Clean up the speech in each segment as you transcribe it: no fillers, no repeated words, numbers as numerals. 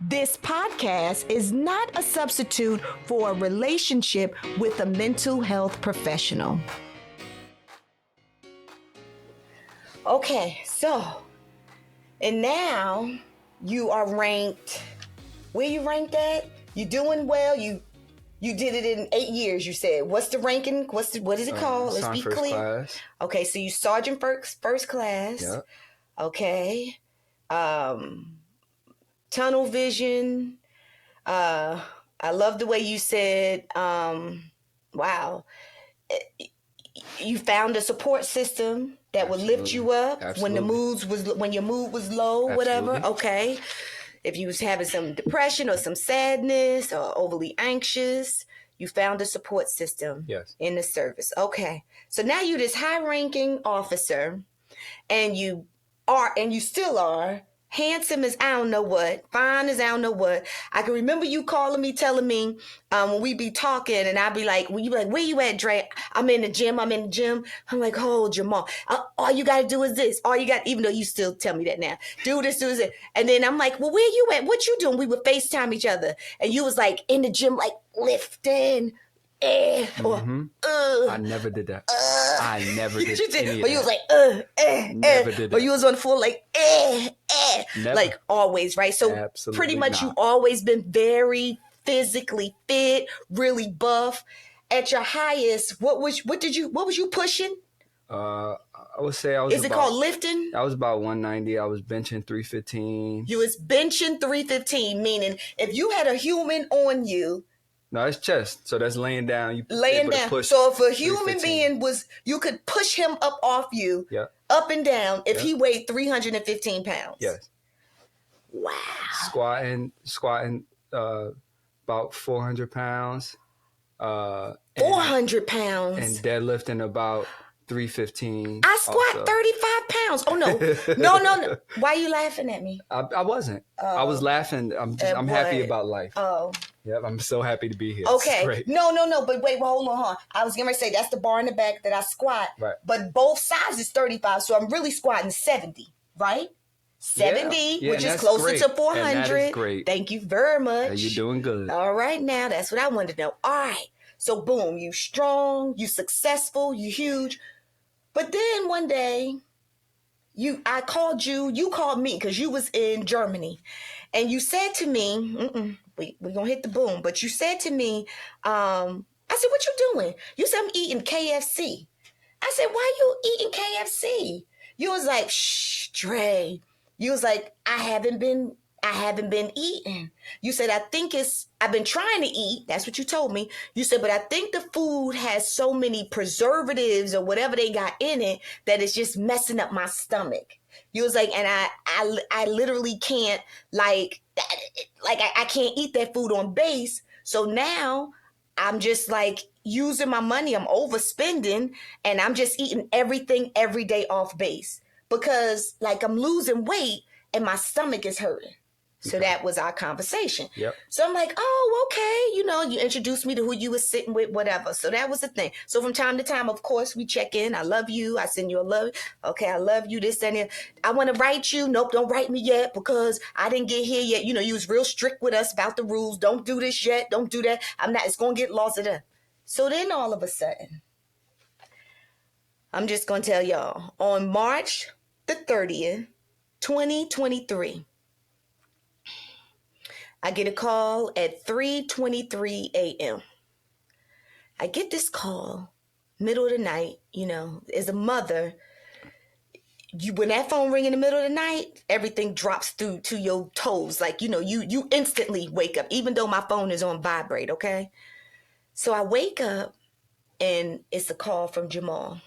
This podcast is not a substitute for a relationship with a mental health professional. Okay, and now you are ranked. Where you ranked at? You doing well? You did it in 8 years. You said. What's the ranking? What is it called? Let's be clear. Class. Okay, so you sergeant first class. Yep. Okay. Tunnel vision. I love the way you said. Wow. You found a support system that would lift you up when your mood was low, whatever. Okay. If you was having some depression or some sadness or overly anxious, you found a support system in the service. Okay. So now you're this high-ranking officer, and you still are handsome as I don't know what, fine as I don't know what. I can remember you calling me, telling me when we be talking, and I'd be like, where you at, Dre? I'm in the gym. I'm like, oh, Jamal, all you got to do is this. Even though you still tell me that now, do this. And then I'm like, well, where you at? What you doing? We would FaceTime each other. And you was like in the gym, like lifting. I never did that. I never did any of But you was like, Never did that. Or you was on the floor like, Never. like always, right? So Absolutely pretty much not. you always been very physically fit, really buff. At your highest, what was you pushing? I would say I was. Is it called lifting? I was about 190. I was benching 315. You was benching 315, meaning if you had a human on you. No, it's chest. So that's laying down. Laying down. So if a human being you could push him up off you, up and down, if he weighed 315 pounds. Yes. Wow. Squatting about 400 pounds. 400 pounds. And deadlifting about 315. I squat 35 pounds. Oh, no. Why are you laughing at me? I wasn't. I was laughing. I'm happy about life. Oh. Yep, I'm so happy to be here. Okay. No. But wait, hold on. I was going to say that's the bar in the back that I squat. Right. But both sides is 35, so I'm really squatting 70, right? 70, which is closer to 400. And that is great. Thank you very much. Yeah, you're doing good. All right, now that's what I wanted to know. All right. So boom, you strong, you successful, you huge. But then one day, I called you called me because you was in Germany. And you said to me, we're going to hit the boom. But you said to me, I said, what you doing? You said, I'm eating KFC. I said, why you eating KFC? You was like, shh, Dre. You was like, I haven't been eating. You said, I've been trying to eat. That's what you told me. You said, but I think the food has so many preservatives or whatever they got in it that it's just messing up my stomach. You was like, and I literally can't I can't eat that food on base. So now I'm just like using my money. I'm overspending and I'm just eating everything every day off base because like I'm losing weight and my stomach is hurting. So that was our conversation. Yep. So I'm like, oh, okay. You introduced me to who you were sitting with, whatever. So that was the thing. So from time to time, of course, we check in. I love you. I send you a love. Okay, I love you, this and that. I want to write you. Nope, don't write me yet because I didn't get here yet. You was real strict with us about the rules. Don't do this yet. Don't do that. It's going to get lost in there. So then all of a sudden, I'm just going to tell y'all, on March the 30th, 2023, I get a call at 3:23 a.m. I get this call, middle of the night, as a mother, when that phone ring in the middle of the night, everything drops through to your toes. Like, you instantly wake up, even though my phone is on vibrate, okay? So I wake up and it's a call from Jamal.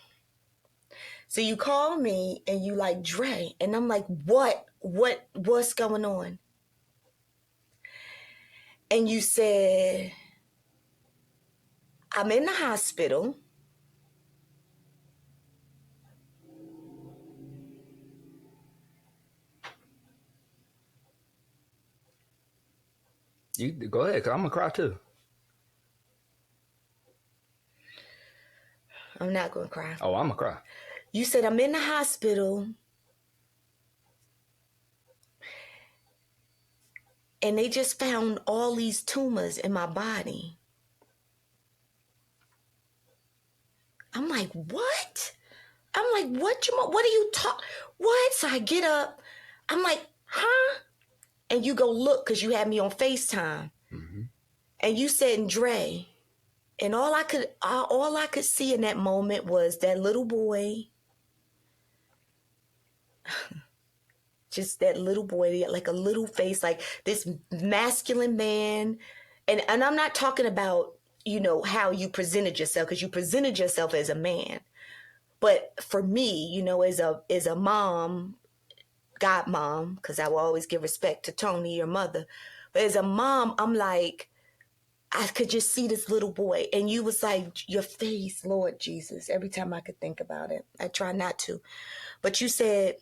So you call me and you like, Dre, and I'm like, what's going on? And you said, I'm in the hospital. You go ahead, because I'm going to cry too. I'm not going to cry. Oh, I'm going to cry. You said, I'm in the hospital and they just found all these tumors in my body. I'm like, what? I'm like, what, Jamal? What are you talking? What? So I get up. I'm like, huh? And you go look because you had me on FaceTime. Mm-hmm. And you said, Dre. And all I could see in that moment was that little boy. Just that little boy, like a little face, like this masculine man. And I'm not talking about, how you presented yourself, because you presented yourself as a man. But for me, as a mom, godmom, because I will always give respect to Tony, your mother. But as a mom, I'm like, I could just see this little boy. And you was like, your face, Lord Jesus, every time I could think about it. I try not to. But you said,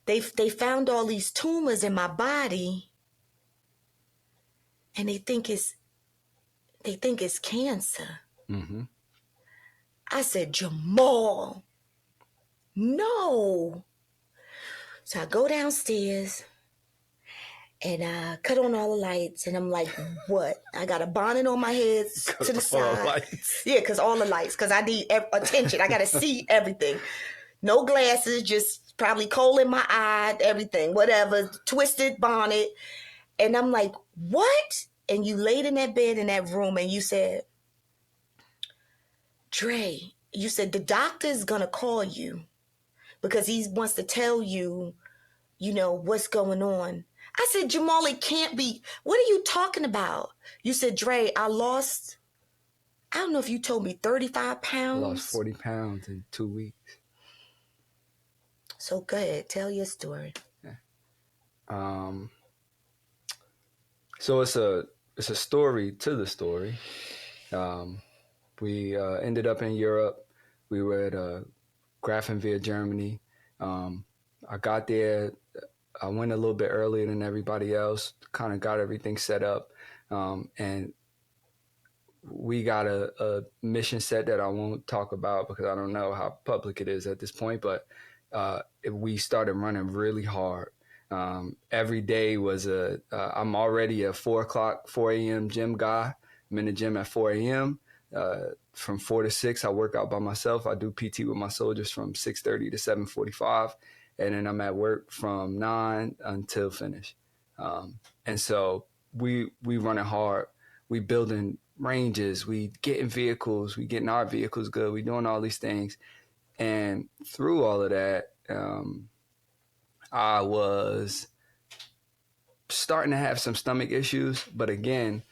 they found all these tumors in my body, and they think it's cancer. Mm-hmm. I said, Jamal, no. So I go downstairs and I cut on all the lights, and I'm like, what? I got a bonnet on my head to the side. Yeah, because all the lights, because I need attention. I got to see everything. No glasses, just probably coal in my eye, everything, whatever, twisted bonnet. And I'm like, what? And you laid in that bed in that room and you said, Dre, you said, the doctor's going to call you because he wants to tell you, what's going on. I said, Jamal, it can't be. What are you talking about? You said, Dre, I don't know if you told me 35 pounds. I lost 40 pounds in 2 weeks. So go ahead, tell your story. Yeah. So it's a story to the story. We ended up in Europe. We were at Grafenwehr, Germany. I got there. I went a little bit earlier than everybody else, kind of got everything set up. And we got a mission set that I won't talk about because I don't know how public it is at this point, but we started running really hard. Every day was I'm already a 4 a.m. gym guy. I'm in the gym at 4 a.m. From 4 to 6, I work out by myself. I do PT with my soldiers from 6:30 to 7:45. And then I'm at work from 9 until finish. And so we running hard. We building ranges. We getting vehicles. We getting our vehicles good. We doing all these things. And through all of that, I was starting to have some stomach issues. But again,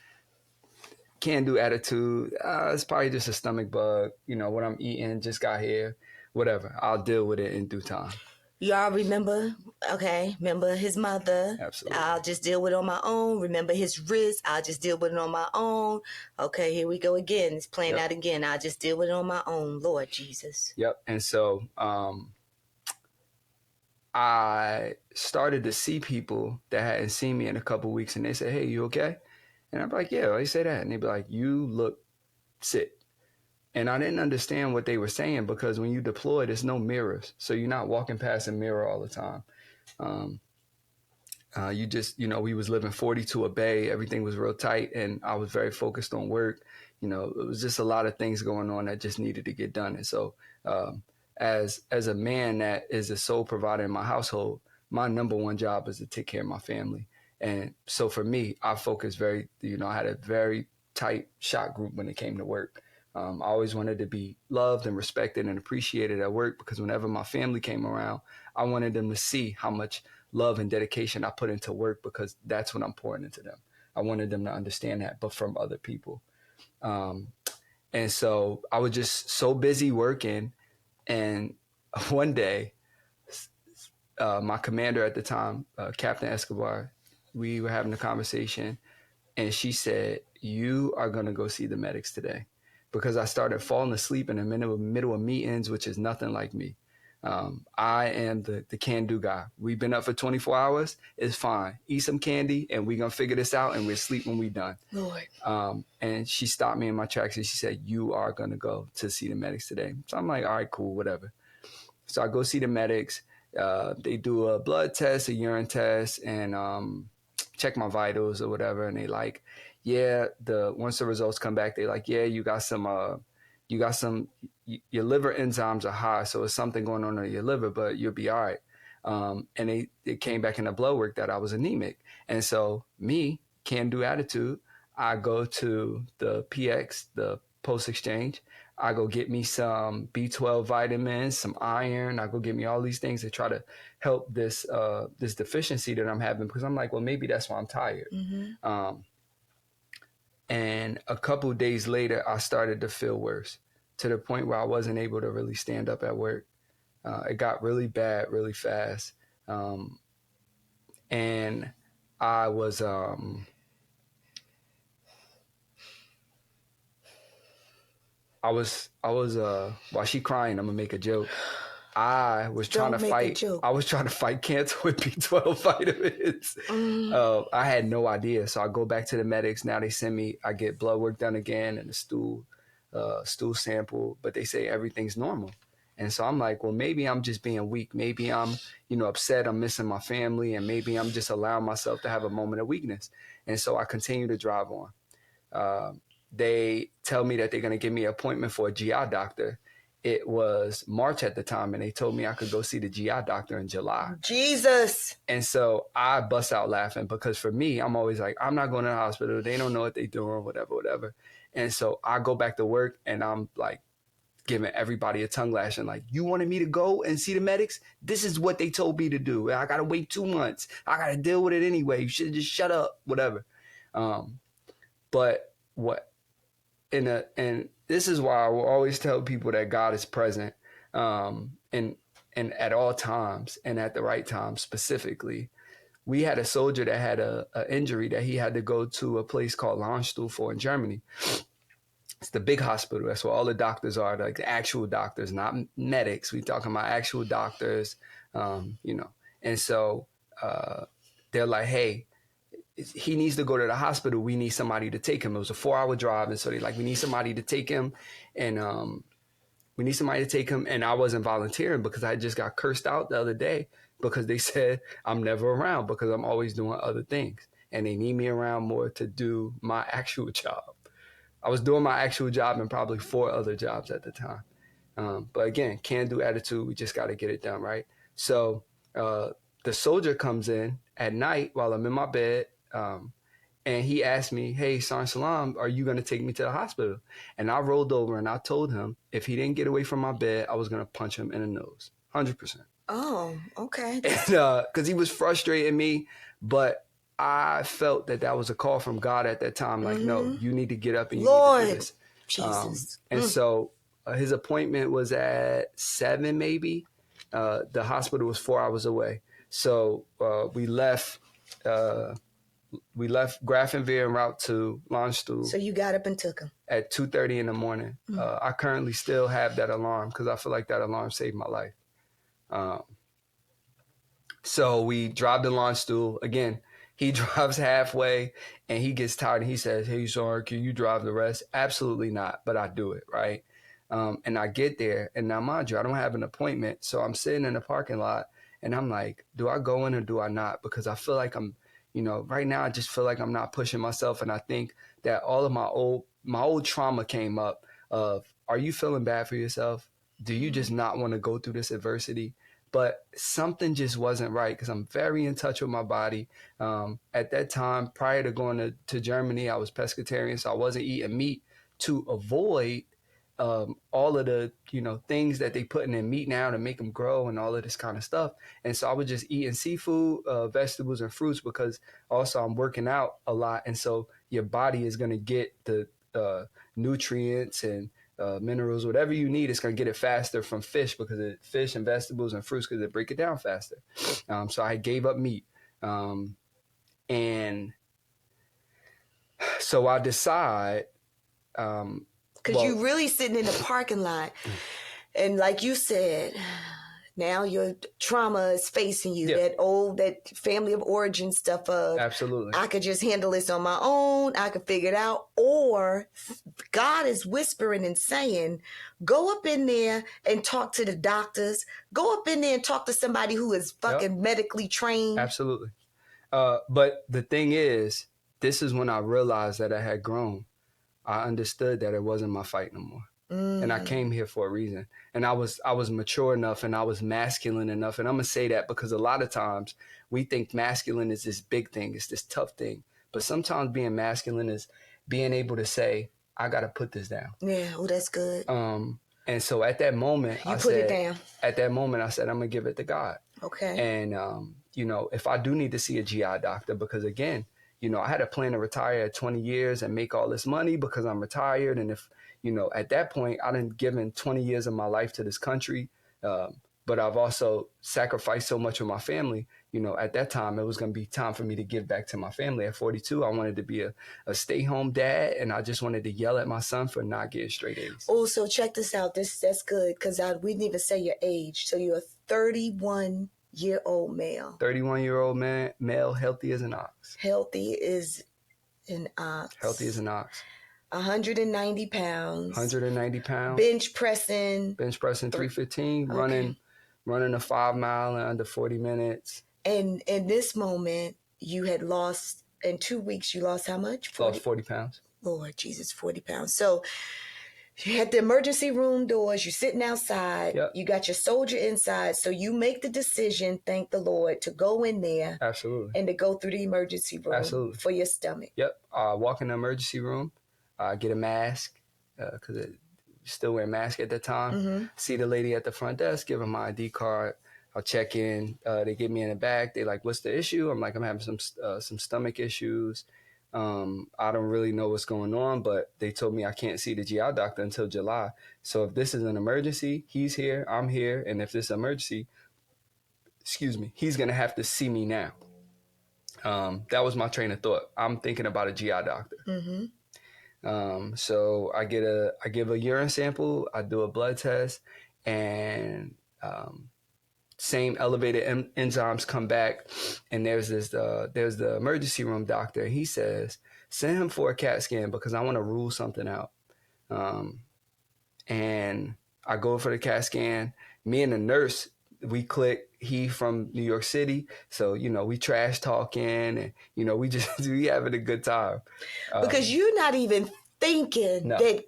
can-do attitude. It's probably just a stomach bug. What I'm eating just got here. Whatever. I'll deal with it in due time. Y'all remember? Okay, remember his mother. Absolutely. I'll just deal with it on my own. Remember his wrist. I'll just deal with it on my own. Okay, here we go again. It's playing out again. I'll just deal with it on my own. Lord Jesus. Yep. And so I started to see people that hadn't seen me in a couple of weeks, and they said, "Hey, you okay?" And I'm like, "Yeah, why you say that?" And they'd be like, "You look sick." And I didn't understand what they were saying because when you deploy, there's no mirrors. So you're not walking past a mirror all the time. You just, we was living 42 a bay. Everything was real tight. And I was very focused on work. It was just a lot of things going on that just needed to get done. And so as a man that is a sole provider in my household, my number one job is to take care of my family. And so for me, I focused I had a very tight shot group when it came to work. I always wanted to be loved and respected and appreciated at work because whenever my family came around, I wanted them to see how much love and dedication I put into work because that's what I'm pouring into them. I wanted them to understand that, but from other people. And so I was just so busy working. And one day, my commander at the time, Captain Escobar, we were having a conversation and she said, "You are going to go see the medics today." Because I started falling asleep in the middle of meetings, which is nothing like me. I am the can-do guy. We've been up for 24 hours. It's fine. Eat some candy, and we're going to figure this out, and we'll sleep when we're done. Lord. And she stopped me in my tracks, and she said, "You are going to go to see the medics today." So I'm like, all right, cool, whatever. So I go see the medics. They do a blood test, a urine test, and check my vitals or whatever, and they like, yeah, once the results come back, they like, yeah, you got some, your liver enzymes are high, so it's something going on in your liver, but you'll be all right. And it came back in the blood work that I was anemic. And so me, can-do attitude, I go to the PX, the post exchange. I go get me some B12 vitamins, some iron. I go get me all these things to try to help this deficiency that I'm having, because I'm like, well, maybe that's why I'm tired. And a couple of days later, I started to feel worse, to the point where I wasn't able to really stand up at work. It got really bad really fast. And I was, while she crying, I'm gonna make a joke. I was trying to fight cancer with B12 vitamins. I had no idea. So I go back to the medics. Now they send me, I get blood work done again and a stool sample, but they say everything's normal. And so I'm like, well, maybe I'm just being weak. Maybe I'm, upset. I'm missing my family, and maybe I'm just allowing myself to have a moment of weakness. And so I continue to drive on. They tell me that they're going to give me an appointment for a GI doctor. It was March at the time, and they told me I could go see the GI doctor in July. Jesus. And so I bust out laughing, because for me, I'm always like, I'm not going to the hospital. They don't know what they're doing, whatever. And so I go back to work, and I'm like giving everybody a tongue lashing, like, you wanted me to go and see the medics? This is what they told me to do. I got to wait 2 months. I got to deal with it anyway. You should just shut up, whatever. But and this is why I will always tell people that God is present, and at all times and at the right time. Specifically, we had a soldier that had a injury that he had to go to a place called Landstuhl for in Germany. It's the big hospital. That's where all the doctors are, like the actual doctors, not medics. We talking about actual doctors, And so they're like, hey, he needs to go to the hospital. We need somebody to take him. It was a 4-hour drive. And so they like, we need somebody to take him. And And I wasn't volunteering because I just got cursed out the other day because they said I'm never around because I'm always doing other things. And they need me around more to do my actual job. I was doing my actual job and probably 4 other jobs at the time. But again, can-do attitude. We just got to get it done, right? So the soldier comes in at night while I'm in my bed, and he asked me, hey, N Salaam, are you going to take me to the hospital? And I rolled over and I told him if he didn't get away from my bed, I was going to punch him in the nose, 100%. Oh, okay. Because he was frustrating me, but I felt that was a call from God at that time. Like, no, you need to get up and you need to do this. Jesus. And so his appointment was at 7, maybe. The hospital was 4 hours away. So we left Grafenweer en route to Landstuhl. So you got up and took him? At 2:30 in the morning. I currently still have that alarm because I feel like that alarm saved my life. So we drive to Landstuhl. Again, he drives halfway and he gets tired and he says, hey, sorry, can you drive the rest? Absolutely not, but I do it, right? And I get there, and now, mind you, I don't have an appointment. So I'm sitting in the parking lot, and I'm like, do I go in or do I not? Because I feel like I'm, right now I just feel like I'm not pushing myself. And I think that all of my old trauma came up of, are you feeling bad for yourself? Do you just not want to go through this adversity? But something just wasn't right because I'm very in touch with my body. At that time, prior to going to Germany, I was pescatarian, so I wasn't eating meat to avoid all of the, things that they put in meat now to make them grow and all of this kind of stuff. And so I was just eating seafood, vegetables and fruits because also I'm working out a lot. And so your body is going to get the nutrients and minerals, whatever you need, it's going to get it faster from fish because fish and vegetables and fruits because they break it down faster. So I gave up meat. And so I decide... Because you're really sitting in the parking lot. And like you said, now your trauma is facing you. Yeah. That family of origin stuff of, absolutely, I could just handle this on my own. I could figure it out. Or God is whispering and saying, go up in there and talk to the doctors. Go up in there and talk to somebody who is fucking medically trained. Absolutely. But the thing is, this is when I realized that I had grown. I understood that it wasn't my fight no more. And I came here for a reason. And I was mature enough and I was masculine enough. And I'm going to say that because a lot of times we think masculine is this big thing. It's this tough thing. But sometimes being masculine is being able to say, I got to put this down. Yeah. Oh, that's good. And so at that moment, You put it down. At that moment, I said, I'm going to give it to God. Okay. And, you know, if I do need to see a GI doctor, because again, you know, I had a plan to retire at 20 years and make all this money because I'm retired. And if, you know, at that point, I done given 20 years of my life to this country. But I've also sacrificed so much with my family. You know, at that time, it was going to be time for me to give back to my family. At 42, I wanted to be a stay-home dad, and I just wanted to yell at my son for not getting straight A's. Oh, so check this out. That's good, because we didn't even say your age. So you're a 31-year-old male. 31-year-old male, healthy as an ox. Healthy as an ox. Healthy as an ox. 190 pounds. 190 pounds. Bench pressing 315, okay. running a 5 mile in under 40 minutes. And in this moment, you had lost, in 2 weeks, you lost how much? 40? Lost 40 pounds. Lord Jesus, 40 pounds. So you had the emergency room doors, you're sitting outside, yep. You got your soldier inside. So you make the decision, thank the Lord, to go in there. Absolutely. And to go through the emergency room. Absolutely. For your stomach. Yep. Walk in the emergency room, get a mask, because still wearing mask at that time. Mm-hmm. See the lady at the front desk, give her my ID card. I'll check in. They get me in the back. They like, what's the issue? I'm like, I'm having some stomach issues. I don't really know what's going on, but they told me I can't see the GI doctor until July. So if this is an emergency, he's here, I'm here. And if this is an emergency, he's going to have to see me now. That was my train of thought. I'm thinking about a GI doctor. Mm-hmm. So I give a urine sample, I do a blood test, and same elevated enzymes come back. And there's the emergency room doctor. He says, send him for a CAT scan because I want to rule something out. And I go for the CAT scan. Me and the nurse, we click. He from New York City. So, you know, we trash talking and, you know, we having a good time. Because you're not even thinking that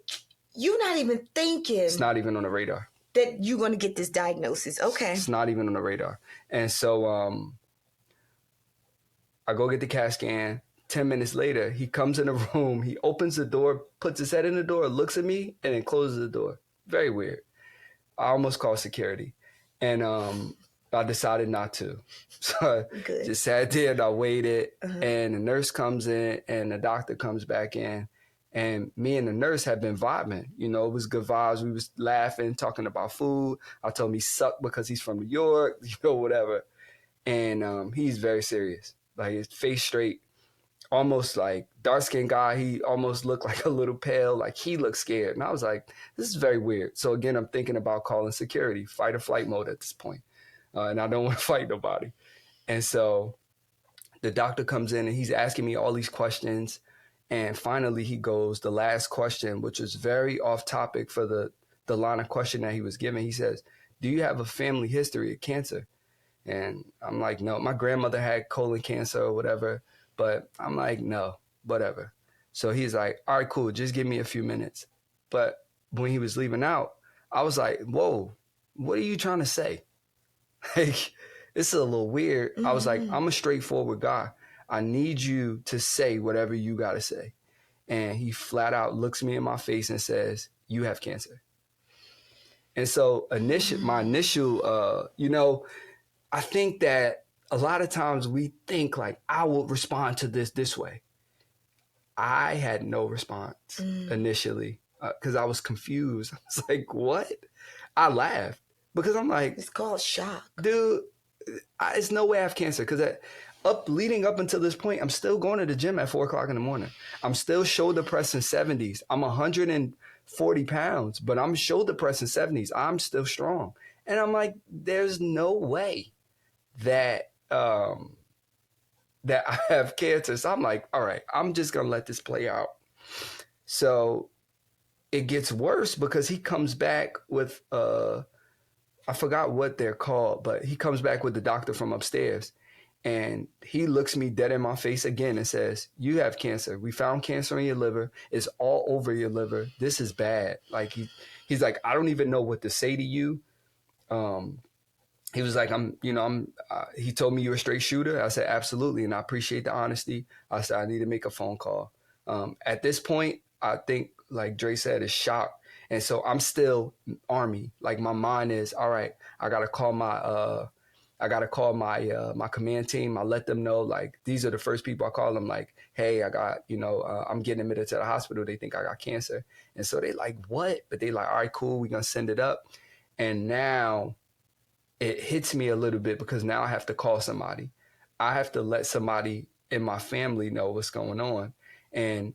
you're not even thinking. It's not even on the radar. That you're going to get this diagnosis. Okay. It's not even on the radar. And so I go get the CAT scan. 10 minutes later, he comes in the room. He opens the door, puts his head in the door, looks at me, and then closes the door. Very weird. I almost called security. And I decided not to. So I just sat there and I waited. And the nurse comes in and the doctor comes back in. And me and the nurse had been vibing. You know, it was good vibes. We was laughing, talking about food. I told him he sucked because he's from New York, you know, whatever. And he's very serious. Like his face straight, almost like dark-skinned guy. He almost looked like a little pale, like he looked scared. And I was like, this is very weird. So again, I'm thinking about calling security, fight or flight mode at this point. And I don't want to fight nobody. And so the doctor comes in and he's asking me all these questions. And finally, he goes, the last question, which is very off topic for the line of question that he was given. He says, do you have a family history of cancer? And I'm like, no, my grandmother had colon cancer or whatever. But I'm like, no, whatever. So he's like, all right, cool. Just give me a few minutes. But when he was leaving out, I was like, whoa, what are you trying to say? Like, it's a little weird. I was like, I'm a straightforward guy. I need you to say whatever you got to say. And he flat out looks me in my face and says, you have cancer. And so my initial, you know, I think that a lot of times we think like, I will respond to this way. I had no response initially because I was confused. I was like, what? I laughed because I'm like, it's called shock. Dude, it's no way I have cancer because leading up until this point, I'm still going to the gym at 4:00 in the morning. I'm still shoulder pressing 70s. I'm 140 pounds, but I'm shoulder pressing 70s. I'm still strong. And I'm like, there's no way that that I have cancer. So I'm like, all right, I'm just going to let this play out. So it gets worse because he comes back with, I forgot what they're called, but he comes back with the doctor from upstairs. And he looks me dead in my face again and says, "You have cancer. We found cancer in your liver. It's all over your liver. This is bad." Like he's like, "I don't even know what to say to you." Um, he was like, he told me you're a straight shooter. I said, absolutely. And I appreciate the honesty. I said, I need to make a phone call. At this point, I think, like Dre said, is shock. And so I'm still Army. Like my mind is, all right, I got to call my command team. I let them know, like, these are the first people I call them, like, hey, I got, I'm getting admitted to the hospital. They think I got cancer. And so they like, what? But they like, all right, cool. We're going to send it up. And now it hits me a little bit because now I have to call somebody. I have to let somebody in my family know what's going on. And,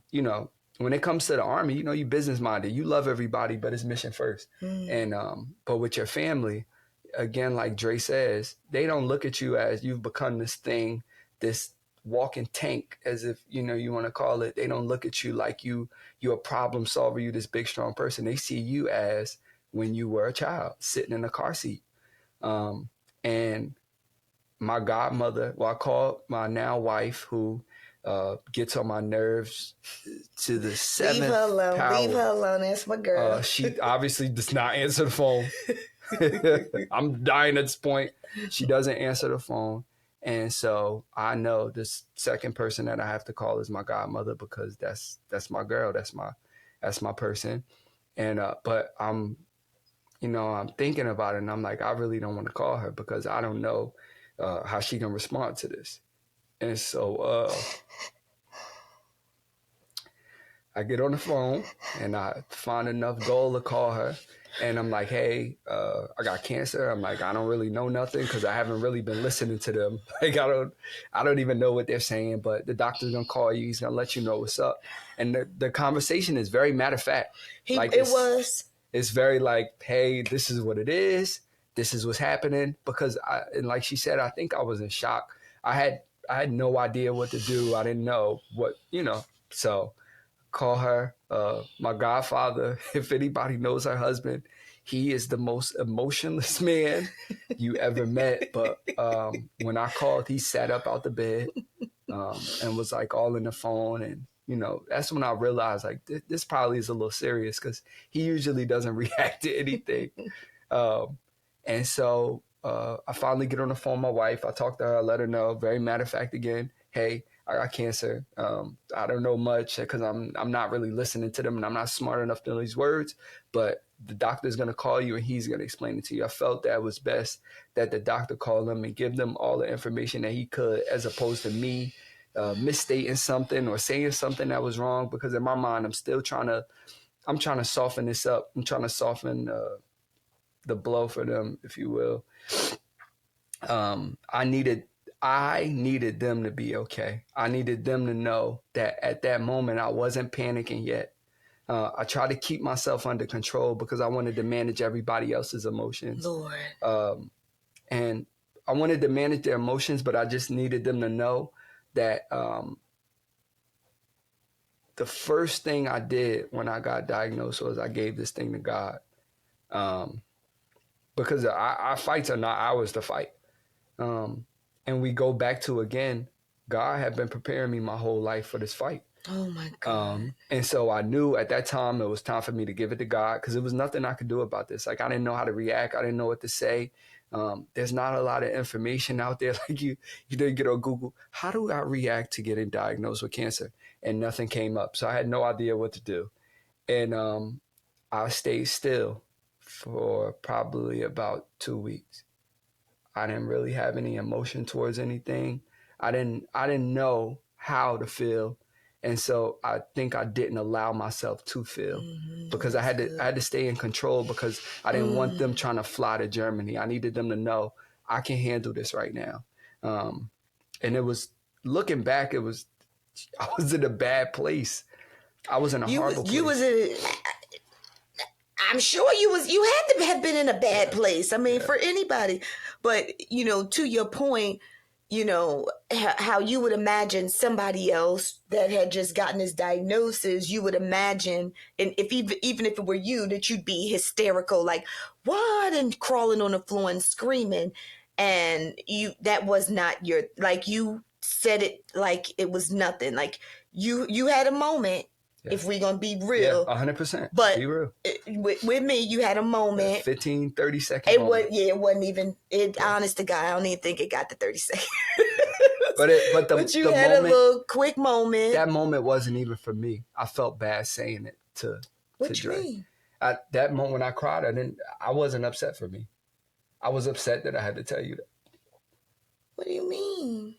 when it comes to the Army, you business minded, you love everybody, but it's mission first. And, but with your family, again, like Dre says, they don't look at you as you've become this thing, this walking tank, as if, you want to call it. They don't look at you like you're a problem solver, you this big, strong person. They see you as when you were a child sitting in a car seat. And my godmother, I called my now wife, who gets on my nerves to the seventh Leave her alone. power. Leave her alone. That's my girl. She obviously does not answer the phone. I'm dying at this point. She doesn't answer the phone. And so I know this second person that I have to call is my godmother, because that's my girl. That's my person. And but I'm thinking about it, and I'm like, I really don't want to call her because I don't know how she can respond to this. And so I get on the phone and I find enough goal to call her. And I'm like, hey, I got cancer. I'm like, I don't really know nothing because I haven't really been listening to them. Like, I don't even know what they're saying, but the doctor's going to call you. He's going to let you know what's up. And the conversation is very matter of fact. It's very like, hey, this is what it is. This is what's happening. Because and like she said, I think I was in shock. I had no idea what to do. I didn't know what, so call her. My godfather, if anybody knows her husband, he is the most emotionless man you ever met. But when I called, he sat up out the bed and was like all in the phone. And, that's when I realized, like, this probably is a little serious, because he usually doesn't react to anything. And so I finally get on the phone with my wife. I talk to her, I let her know, very matter of fact again, hey, I got cancer. I don't know much because I'm not really listening to them, and I'm not smart enough to know these words, but the doctor's going to call you and he's going to explain it to you. I felt that it was best that the doctor call them and give them all the information that he could, as opposed to me misstating something or saying something that was wrong, because in my mind, I'm trying to soften this up. I'm trying to soften the blow for them, if you will. I needed them to be okay. I needed them to know that at that moment I wasn't panicking yet. I tried to keep myself under control because I wanted to manage everybody else's emotions. Lord. And I wanted to manage their emotions, but I just needed them to know that the first thing I did when I got diagnosed was I gave this thing to God. Because our fights are not ours to fight. And we go back to, again, God had been preparing me my whole life for this fight. Oh, my God. And so I knew at that time it was time for me to give it to God, because there was nothing I could do about this. Like, I didn't know how to react. I didn't know what to say. There's not a lot of information out there. Like you didn't get on Google, how do I react to getting diagnosed with cancer? And nothing came up. So I had no idea what to do. And I stayed still for probably about 2 weeks. I didn't really have any emotion towards anything. I didn't know how to feel. And so I think I didn't allow myself to feel, because I had to stay in control, because I didn't want them trying to fly to Germany. I needed them to know I can handle this right now. And it was, looking back, I was in a bad place. I was in a horrible place. I'm sure you had to have been in a bad place. I mean, for anybody. But, to your point, how you would imagine somebody else that had just gotten this diagnosis, you would imagine, and even if it were you, that you'd be hysterical, like, what? And crawling on the floor and screaming. and that was not your, like, you said it like it was nothing. Like you had a moment, if we're gonna be real. 100%. But be real. With me, you had a moment. 15, 30 second moment. It wasn't even, honest to God, I don't even think it got to 30 seconds. But you had a little quick moment. That moment wasn't even for me. I felt bad saying it to What Dre. You mean? That moment when I cried, I wasn't upset for me. I was upset that I had to tell you that. What do you mean?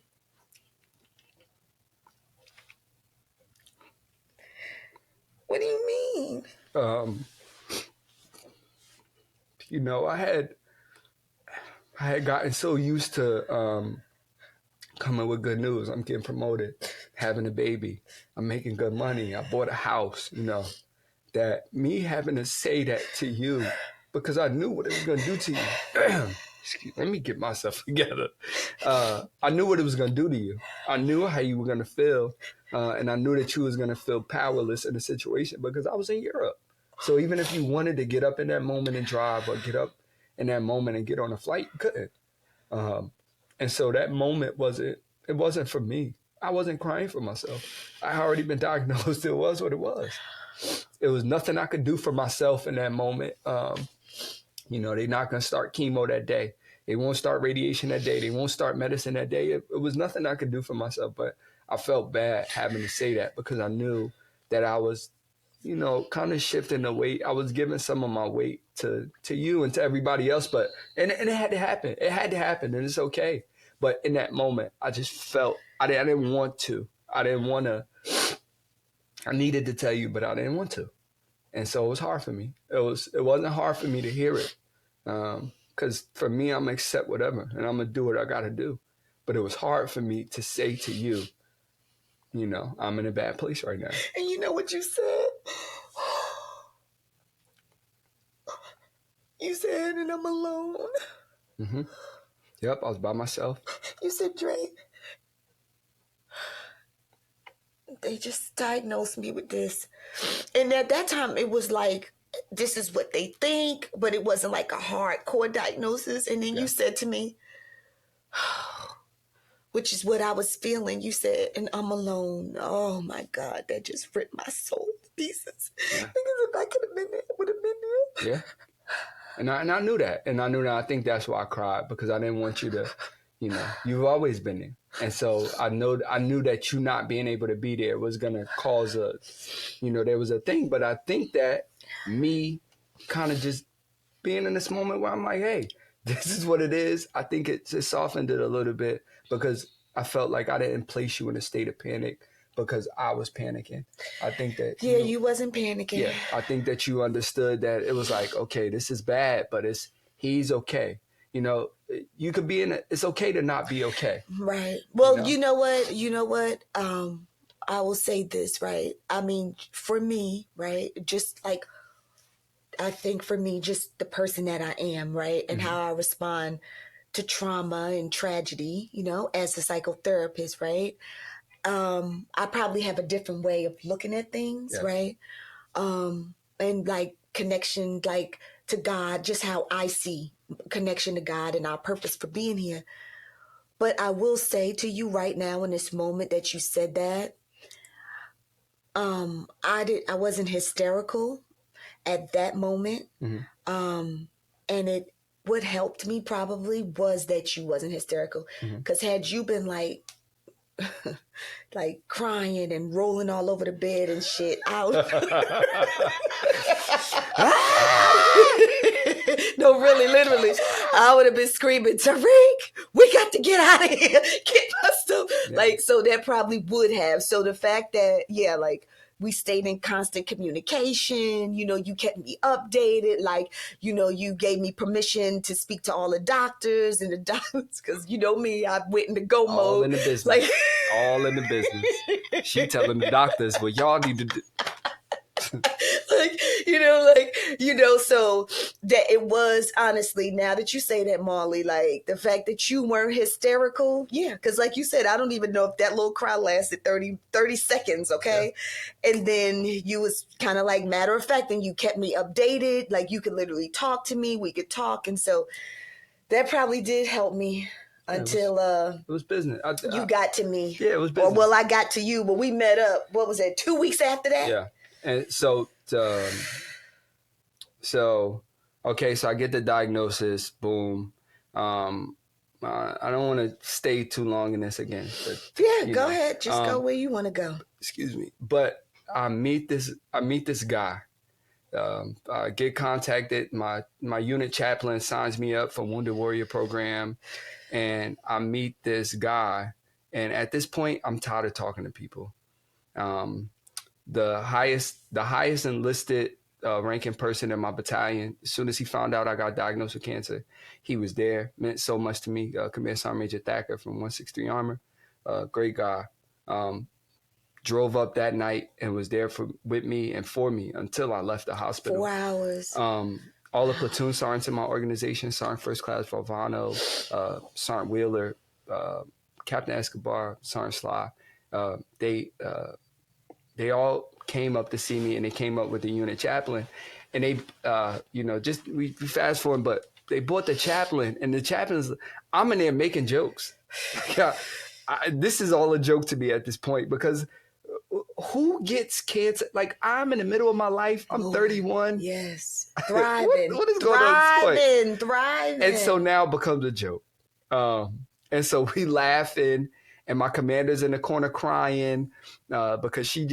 What do you mean? You know, I had gotten so used to coming with good news. I'm getting promoted, having a baby, I'm making good money, I bought a house, you know, that me having to say that to you because I knew what it was going to do to you. Let me get myself together. I knew what it was going to do to you. I knew how you were going to feel. And I knew that you was going to feel powerless in the situation because I was in Europe. So even if you wanted to get up in that moment and drive, or get up in that moment and get on a flight, you couldn't. And so that moment wasn't for me. I wasn't crying for myself. I had already been diagnosed. It was what it was. It was nothing I could do for myself in that moment. You know, they're not going to start chemo that day. They won't start radiation that day. They won't start medicine that day. It was nothing I could do for myself, but I felt bad having to say that because I knew that I was, you know, kind of shifting the weight. I was giving some of my weight to you and to everybody else, but and it had to happen. It had to happen, and it's okay. But in that moment, I just felt I didn't want to. I didn't want to. I needed to tell you, but I didn't want to. And so it was hard for me. It wasn't hard for me to hear it. Because for me, I'm going to accept whatever and I'm going to do what I got to do. But it was hard for me to say to you, you know, I'm in a bad place right now. And you know what you said? You said, and I'm alone. Mm-hmm. Yep, I was by myself. You said, Dre, they just diagnosed me with this. And at that time, it was like, this is what they think, but it wasn't like a hardcore diagnosis. And then you said to me, which is what I was feeling, you said, and I'm alone. Oh my God, that just ripped my soul to pieces. Yeah. Because if I could have been there, I would have been there. Yeah. And I knew that. And I knew that. I think that's why I cried, because I didn't want you to, you know, you've always been there. And so I knew that you not being able to be there was going to cause there was a thing. But I think that me kind of just being in this moment where I'm like, hey, this is what it is. I think it just softened it a little bit because I felt like I didn't place you in a state of panic because I was panicking. I think that... Yeah, you wasn't panicking. Yeah, I think that you understood that it was like, okay, this is bad, but he's okay. You know, you could be it's okay to not be okay. Right. Well, you know what? I will say this, right? I mean, for me, right? Just like, I think for me, just the person that I am, right? And how I respond to trauma and tragedy, you know, as a psychotherapist, right? I probably have a different way of looking at things, right? And like connection, like to God, just how I see connection to God and our purpose for being here. But I will say to you right now in this moment that you said that, I wasn't hysterical at that moment. And what helped me probably was that you wasn't hysterical. Because had you been like crying and rolling all over the bed and shit, no, really, literally, I would have been screaming, Tariq, we got to get out of here, get my stuff. Like, so that probably would have. So the fact that, like, we stayed in constant communication, you know, you kept me updated, like, you know, you gave me permission to speak to all the doctors and the doctors, because you know me, I went into go mode. All in the business. Like, all in the business. She telling the doctors, well, y'all need to do... so that it was, honestly, now that you say that, Marley, like the fact that you weren't hysterical, because like you said, I don't even know if that little cry lasted 30 seconds, okay? And then you was kind of like matter of fact, and you kept me updated, like you could literally talk to me, we could talk, and so That probably did help me until it was business. you got to me. Yeah, it was Or business. well, I got to you, but we met up. What was that? 2 weeks after that? Yeah, and so okay, so I get the diagnosis. Boom. I don't want to stay too long in this again. But, Yeah, go ahead. Just go where you want to go. Excuse me. But I meet this guy. I get contacted. My unit chaplain signs me up for Wounded Warrior program, and I meet this guy. And at this point, I'm tired of talking to people. The highest enlisted ranking person in my battalion, as soon as he found out I got diagnosed with cancer, he was there. Meant so much to me. Command Sergeant Major Thacker from 163 Armor, great guy. Drove up that night and was there with me and for me until I left the hospital. 4 hours. All the platoon sergeants in my organization, Sergeant First Class Valvano, Sergeant Wheeler, Captain Escobar, Sergeant Sly, they all came up to see me, and they came up with the unit chaplain. And they, we fast forward, but they brought the chaplain, and the chaplain's, I'm in there making jokes. This is all a joke to me at this point, because who gets cancer? Like, I'm in the middle of my life. I'm 31. Yes. Thriving. What is going on at this point? Thriving. And so now it becomes a joke. And so we laughing, and my commander's in the corner crying because she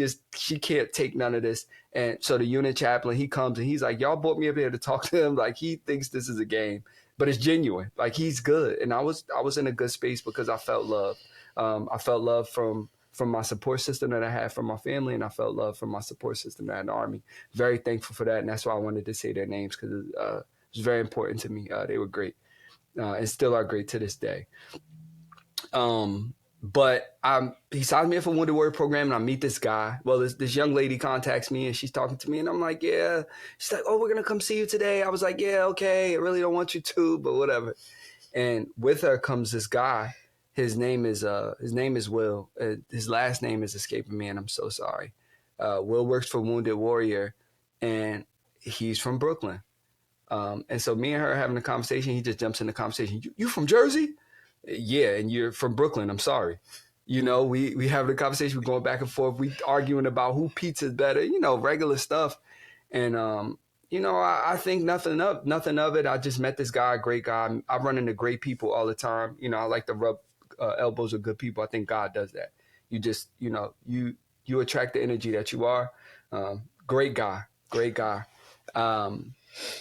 can't take none of this. And so the unit chaplain, he comes and he's like, y'all brought me up here to talk to him. Like, he thinks this is a game, but it's genuine. Like, he's good. And I was in a good space because I felt love. I felt love from my support system that I had from my family, and I felt love from my support system at the Army. Very thankful for that, and that's why I wanted to say their names, because it was very important to me. They were great, and still are great to this day. But he signs me up for Wounded Warrior program, and I meet this guy. Well, this young lady contacts me, and she's talking to me, and I'm like, yeah. She's like, oh, we're going to come see you today. I was like, yeah, okay. I really don't want you to, but whatever. And with her comes this guy. His name is Will. His last name is escaping me, and I'm so sorry. Will works for Wounded Warrior, and he's from Brooklyn. And so me and her are having a conversation. He just jumps in the conversation. You from Jersey? Yeah, and you're from Brooklyn. I'm sorry. We having a conversation. We're going back and forth. We arguing about who pizza is better. Regular stuff. And I think nothing of it. I just met this guy, a great guy. I run into great people all the time. I like to rub elbows with good people. I think God does that. You just, you attract the energy that you are. Great guy.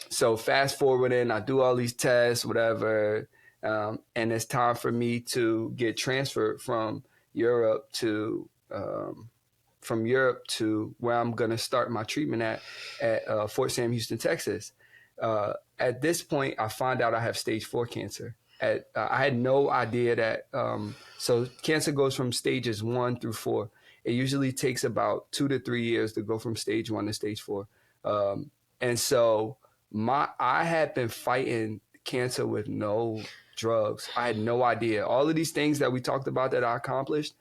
So fast forwarding, I do all these tests, whatever. And it's time for me to get transferred from Europe to where I'm going to start my treatment at Fort Sam Houston, Texas. At this point, I find out I have stage 4 cancer. I had no idea that. So cancer goes from stages 1 through 4. It usually takes about 2 to 3 years to go from stage 1 to stage 4. And so I had been fighting cancer with no drugs. I had no idea. All of these things that we talked about that I accomplished,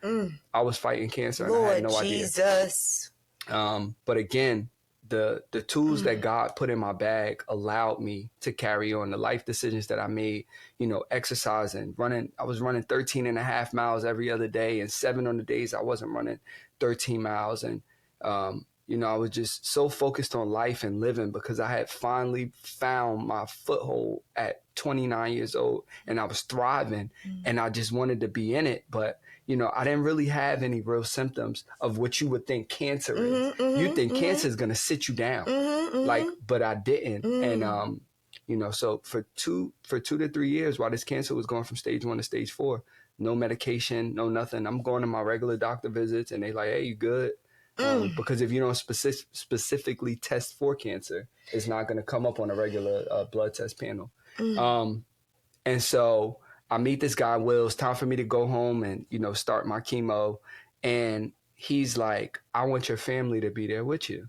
I was fighting cancer, and I had no idea. Jesus. But again, the tools that God put in my bag allowed me to carry on the life decisions that I made, exercising, running. I was running 13 and a half miles every other day, and 7 on the days I wasn't running 13 miles. And, I was just so focused on life and living because I had finally found my foothold at 29 years old, and I was thriving, and I just wanted to be in it. But, I didn't really have any real symptoms of what you would think cancer is. You think cancer is going to sit you down, but I didn't. And, so for two to 3 years while this cancer was going from stage 1 to stage 4, no medication, no nothing. I'm going to my regular doctor visits, and they like, hey, you good? Because if you don't specifically test for cancer, it's not going to come up on a regular blood test panel. And so I meet this guy, Will. It's time for me to go home and, start my chemo. And he's like, I want your family to be there with you.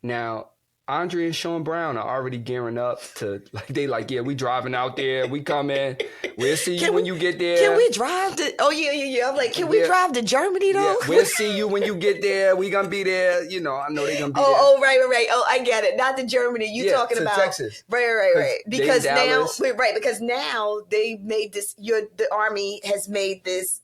Now, Andrea and Sean Brown are already gearing up to, like, they like, yeah, we driving out there. We coming. We'll see you when you get there. Can we drive to, oh, yeah. I'm like, can we drive to Germany, though? Yeah, we'll see you when you get there. We gonna be there. You know, I know they gonna be there. Oh, right. Oh, I get it. Not to Germany. You talking about Texas. Right. Because now they made this, the Army has made this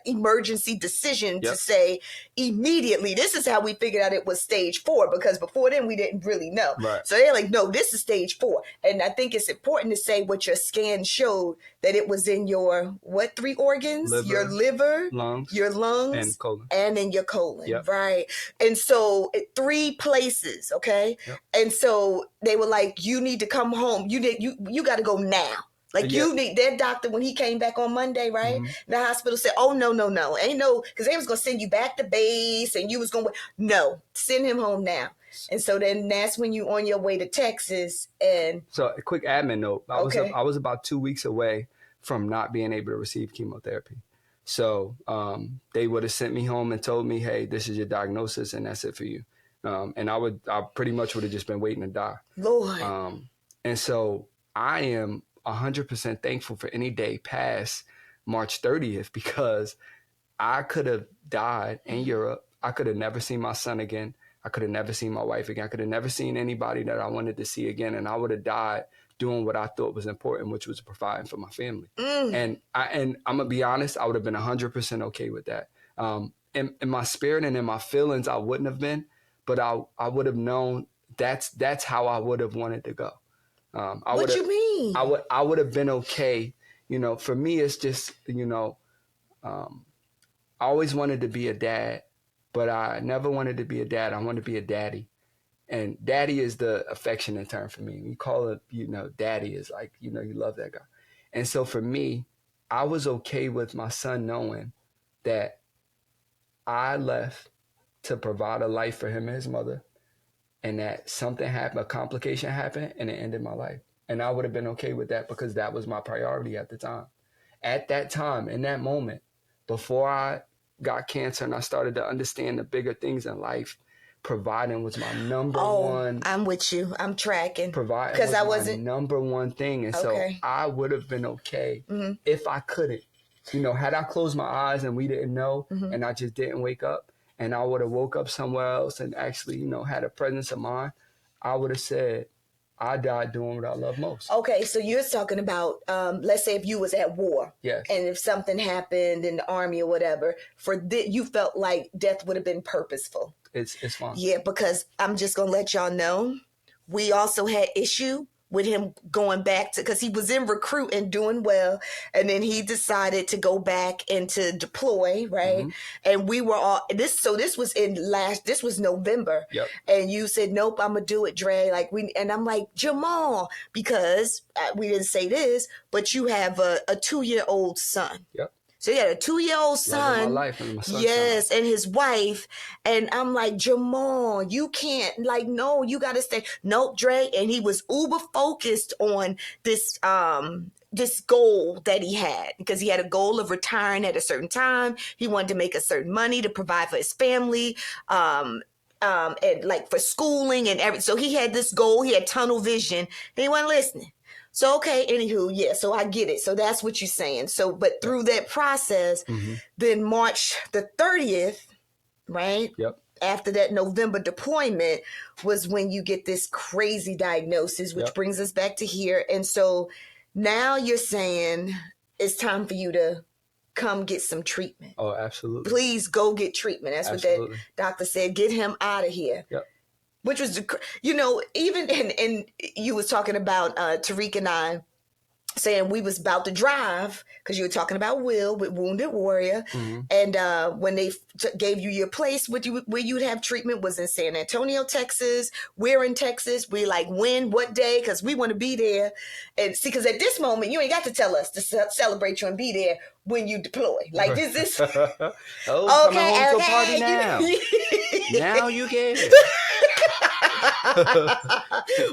emergency decision to say immediately, this is how we figured out it was stage 4, because before then we didn't really know. Right. So they're like, no, this is stage 4. And I think it's important to say what your scan showed, that it was in your, 3 organs? Your liver, your lungs, and colon. And in your colon, right? And so 3 places, okay? Yep. And so they were like, you need to come home. You got to go now. Like you need, that doctor, when he came back on Monday, right? Mm-hmm. The hospital said, oh, no. Ain't no, because they was going to send you back to base and you was going to, no, send him home now. And so then that's when you on your way to Texas. And so a quick admin note, I was about 2 weeks away from not being able to receive chemotherapy. So they would have sent me home and told me, hey, this is your diagnosis and that's it for you. And I pretty much would have just been waiting to die. Lord. And so I am 100% thankful for any day past March 30th, because I could have died in Europe. I could have never seen my son again. I could have never seen my wife again. I could have never seen anybody that I wanted to see again. And I would have died doing what I thought was important, which was providing for my family. And I'm going to be honest, I would have been 100% okay with that. In my spirit and in my feelings, I wouldn't have been, but I would have known that's how I would have wanted to go. What you mean? I would have been okay. You know, for me, it's just, I always wanted to be a dad, but I never wanted to be a dad. I wanted to be a daddy. And daddy is the affectionate term for me. You call it, daddy is like, you love that guy. And so for me, I was okay with my son knowing that I left to provide a life for him and his mother, and that something happened, a complication happened, and it ended my life. And I would have been okay with that because that was my priority at the time. At that time, in that moment, before I got cancer and I started to understand the bigger things in life, providing was my number one. I'm with you. I'm tracking. Providing because I wasn't my number one thing. And so I would have been okay if I couldn't. Had I closed my eyes and we didn't know and I just didn't wake up, and I would have woke up somewhere else and actually, had a presence of mind, I would have said, I died doing what I love most. Okay, so you're talking about, let's say if you was at war. Yes. And if something happened in the army or whatever, you felt like death would have been purposeful. It's fine. Yeah, because I'm just going to let y'all know, we also had issue with him going back to, because he was in recruit and doing well, and then he decided to go back and to deploy, right? And we were all this was November. Yep. And you said, nope, I'm gonna do it, Dre. And I'm like, Jamal, because we didn't say this, but you have a 2-year-old son. Yep. So he had a 2-year-old son. My life and my son. Yes, and his wife. And I'm like, Jamal, you can't, no, you got to stay. Nope, Dre. And he was uber focused on this goal that he had, because he had a goal of retiring at a certain time. He wanted to make a certain money to provide for his family, and for schooling and everything. So he had this goal. He had tunnel vision. And he wasn't listening. So, okay, anywho, yeah, so I get it. So that's what you're saying. So, but through that process, then March the 30th, right? Yep. After that November deployment was when you get this crazy diagnosis, which brings us back to here. And so now you're saying it's time for you to come get some treatment. Oh, absolutely. Please go get treatment. That's what that doctor said. Get him out of here. Yep. Which was, even, and you was talking about Tariq and I saying we was about to drive, because you were talking about Will with Wounded Warrior. And when they gave you your place where you'd have treatment was in San Antonio, Texas. We're in Texas. We when, what day? Because we want to be there. And see, because at this moment, you ain't got to tell us to celebrate you and be there when you deploy. This is... coming home to a party now. Now you get it.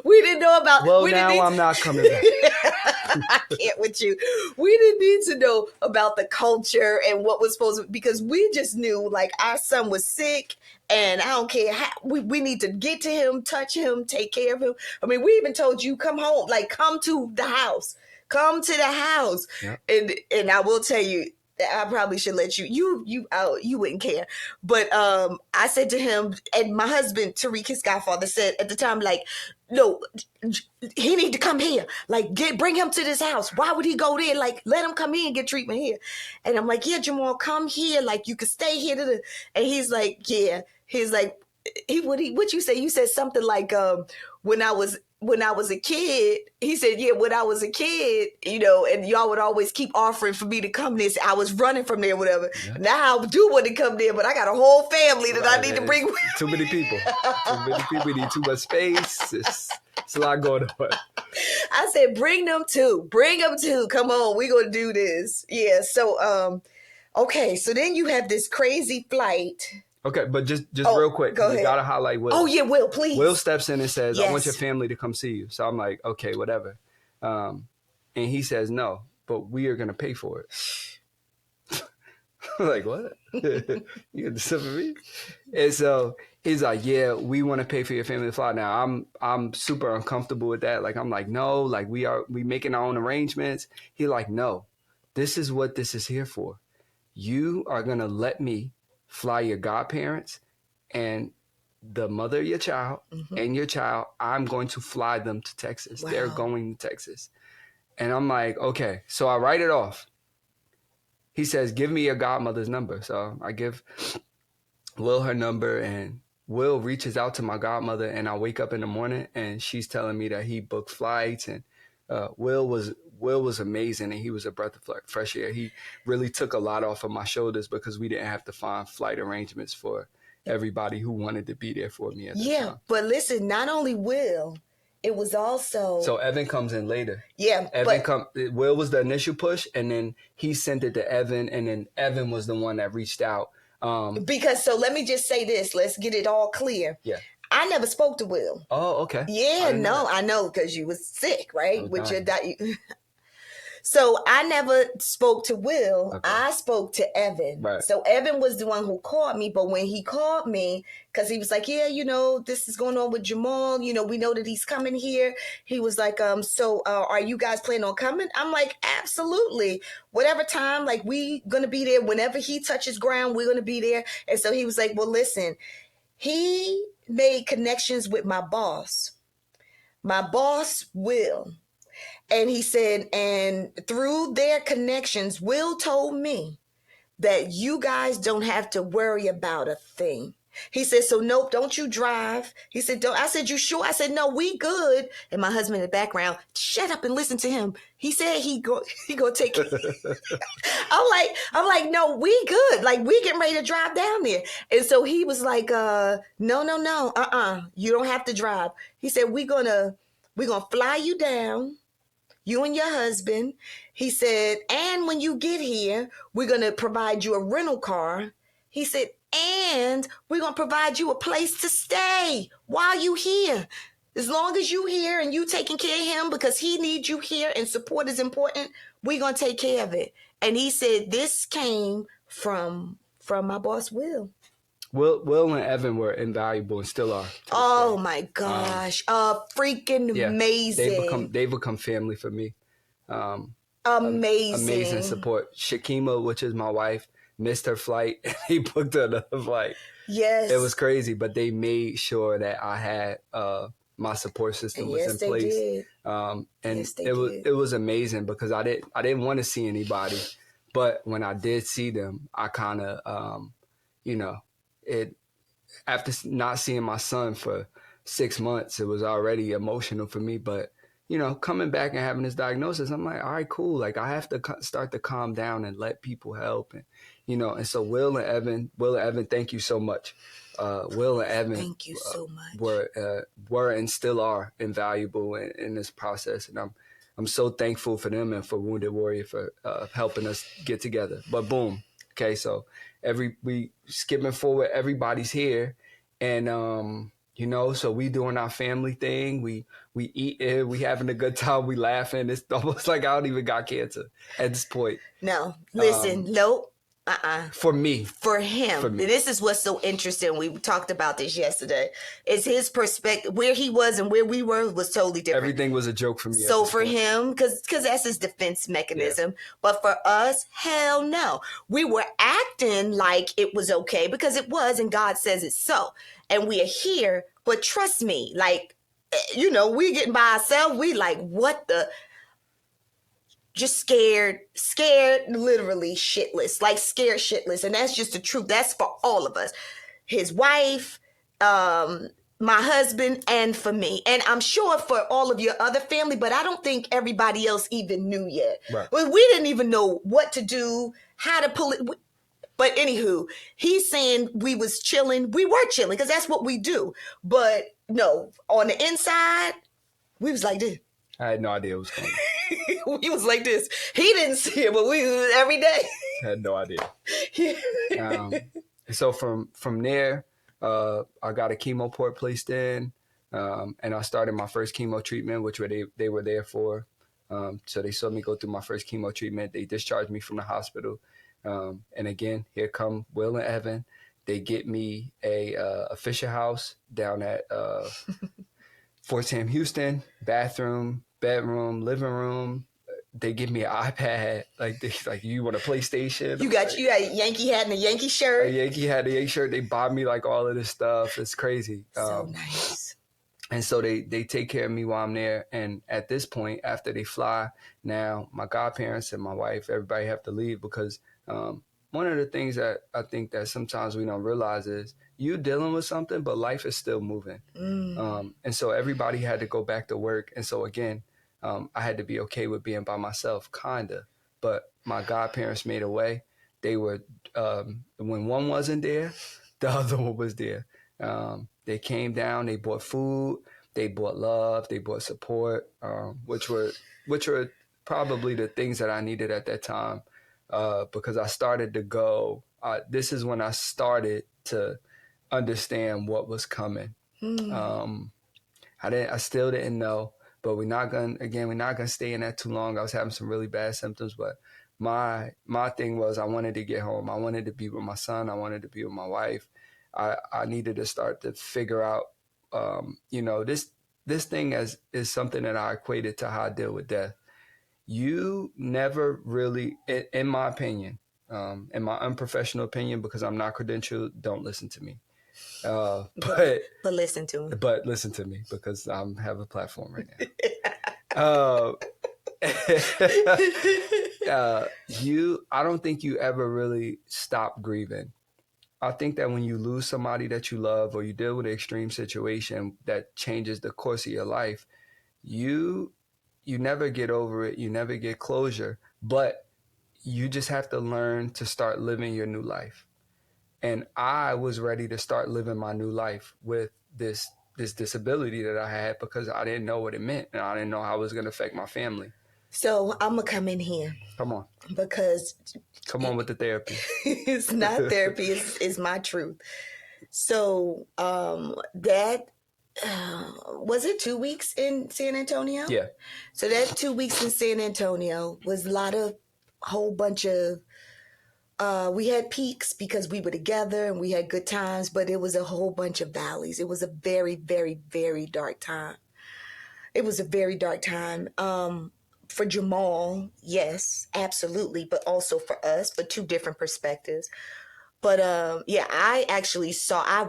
We didn't know about. Well, we now didn't I'm not coming back. I can't with you. We didn't need to know about the culture and what was supposed to, because we just knew like our son was sick, and I don't care how we need to get to him, touch him, take care of him. I mean, we even told you come home, like come to the house. Come to the house. Yeah. And I will tell you, I probably should let you wouldn't care. But I said to him, and my husband, Tariq, his godfather, said at the time, like, no, he need to come here. Like, bring him to this house. Why would he go there? Like, let him come here and get treatment here. And I'm like, yeah, Jamal, come here. Like, you could stay here. And he's like, yeah. He's like, what you say? You said something like, when I was a kid, he said, yeah, when I was a kid, and y'all would always keep offering for me to come there. I was running from there, whatever. Yeah. Now I do want to come there, but I got a whole family that I need to bring with me. Too many people. Too many people need too much space. It's a lot going on. I said, bring them too. Come on, we're going to do this. Yeah. So, okay. So then you have this crazy flight. Okay, but just real quick, you gotta highlight Will. Oh yeah, Will, please. Will steps in and says, yes. I want your family to come see you. So I'm like, okay, whatever. And he says, no, but we are gonna pay for it. I'm like, what? You got this stuff for me? And so he's like, yeah, we want to pay for your family to fly. Now I'm super uncomfortable with that. Like, I'm like, no, like we making our own arrangements. He like, no, this is what this is here for. You are gonna let me fly your godparents and the mother of your child and your child. I'm going to fly them to Texas. Wow. They're going to Texas. And I'm like, okay. So I write it off. He says, give me your godmother's number. So I give Will her number, and Will reaches out to my godmother, and I wake up in the morning and she's telling me that he booked flights, and Will was amazing, and he was a breath of fresh air. He really took a lot off of my shoulders because we didn't have to find flight arrangements for everybody who wanted to be there for me at the time. Yeah, but listen, not only Will, it was also... So Evan comes in later. Yeah, Will was the initial push, and then he sent it to Evan, and then Evan was the one that reached out. Because, so let me just say this. Let's get it all clear. Yeah. I never spoke to Will. Oh, okay. Yeah, I know, because you was sick, right? With your So I never spoke to Will. Okay. I spoke to Evan. Right. So Evan was the one who called me. But when he called me, because he was like, yeah, this is going on with Jamal. We know that he's coming here. He was like, so are you guys planning on coming? I'm like, absolutely. Whatever time, like we going to be there. Whenever he touches ground, we're going to be there. And so he was like, well, listen, he made connections with my boss. My boss, Will. And he said, and through their connections, Will told me that you guys don't have to worry about a thing. He said, so nope, don't you drive. He said, don't. I said, you sure? I said, no, we good. And my husband in the background, shut up and listen to him. He said he go take it. I'm like, no, we good. Like, we getting ready to drive down there. And so he was like, no. You don't have to drive. He said, we're gonna fly you down. You and your husband. He said, and when you get here, we're going to provide you a rental car. He said, and we're going to provide you a place to stay while you here. As long as you here and you taking care of him because he needs you here and support is important, we're going to take care of it. And he said, this came from my boss, Will. Will and Evan were invaluable and still are. Oh my gosh. Freaking amazing. They've become family for me. Amazing. Amazing support. Shakima, which is my wife, missed her flight. He booked another flight. Yes. It was crazy, but they made sure that I had my support system was in place. Did. And it was amazing because I didn't want to see anybody. But when I did see them, I kind of after not seeing my son for 6 months, it was already emotional for me. But, coming back and having this diagnosis, I'm like, all right, cool. Like, I have to start to calm down and let people help. And, and so Will and Evan, thank you so much. Will and Evan, thank you so much. Were and still are invaluable in this process. And I'm so thankful for them and for Wounded Warrior for helping us get together. But boom. Okay. So we skipping forward, everybody's here. And, you know, so we doing our family thing. We eating, we having a good time, we laughing. It's almost like I don't even got cancer at this point. No, listen, nope. For me. For him. For me. This is what's so interesting. We talked about this yesterday. Is his perspective, where he was and where we were was totally different. Everything was a joke for me. So for him, because that's his defense mechanism. Yeah. But for us, hell no. We were acting like it was okay because it was, and God says it's so. And we are here, but trust me, like, you know, we getting by ourselves. We like, what the... Just scared, literally shitless, like scared shitless. And that's just the truth. That's for all of us. His wife, my husband, and for me. And I'm sure for all of your other family, but I don't think everybody else even knew yet. Right. Well, we didn't even know what to do, how to pull it. But anywho, he's saying we was chilling. We were chilling because that's what we do. But no, on the inside, we was like this. I had no idea it was coming. We was like this. He didn't see it, but we every day. I had no idea. So from there, I got a chemo port placed in, and I started my first chemo treatment, which they were there for. So they saw me go through my first chemo treatment. They discharged me from the hospital, and again, here come Will and Evan. They get me a Fisher House down at Fort Sam Houston, bathroom, bedroom, living room. They give me an iPad. Like you want a PlayStation? You got a Yankee hat and a Yankee shirt. A Yankee hat, a Yankee shirt. They bought me like all of this stuff. It's crazy. So nice. And so they take care of me while I'm there. And at this point, after they fly, now my godparents and my wife, everybody have to leave because one of the things that I think that sometimes we don't realize is you dealing with something, but life is still moving. And so everybody had to go back to work. And so again, I had to be okay with being by myself, kinda. But my godparents made a way. They were, when one wasn't there, the other one was there. They came down, they bought food, they bought love, they bought support, which were probably the things that I needed at that time. Because I started to go, this is when I started to understand what was coming. I still didn't know, but we're not gonna stay in that too long. I was having some really bad symptoms, but my thing was I wanted to get home. I wanted to be with my son. I wanted to be with my wife. I needed to start to figure out, this thing is something that I equated to how I deal with death. You never really, in my opinion, in my unprofessional opinion, because I'm not credentialed, don't listen to me. But listen to me. But listen to me because I have a platform right now. I don't think you ever really stop grieving. I think that when you lose somebody that you love or you deal with an extreme situation that changes the course of your life, you never get over it. You never get closure, but you just have to learn to start living your new life. And I was ready to start living my new life with this disability that I had because I didn't know what it meant and I didn't know how it was going to affect my family. So I'm going to come in here. Come on. Because... Come on with the therapy. It's not therapy. It's my truth. So that... was it 2 weeks in San Antonio? Yeah. So that 2 weeks in San Antonio was a whole bunch of, we had peaks because we were together and we had good times, but it was a whole bunch of valleys. It was a very, very, very dark time. It was a very dark time. For Jamal, yes, absolutely, but also for us, but two different perspectives. But I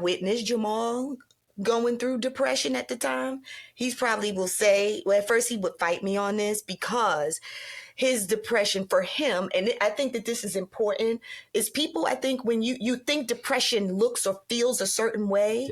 witnessed Jamal going through depression at the time. He probably will say, well, at first he would fight me on this because his depression for him, and I think that this is important, is people, I think when you think depression looks or feels a certain way,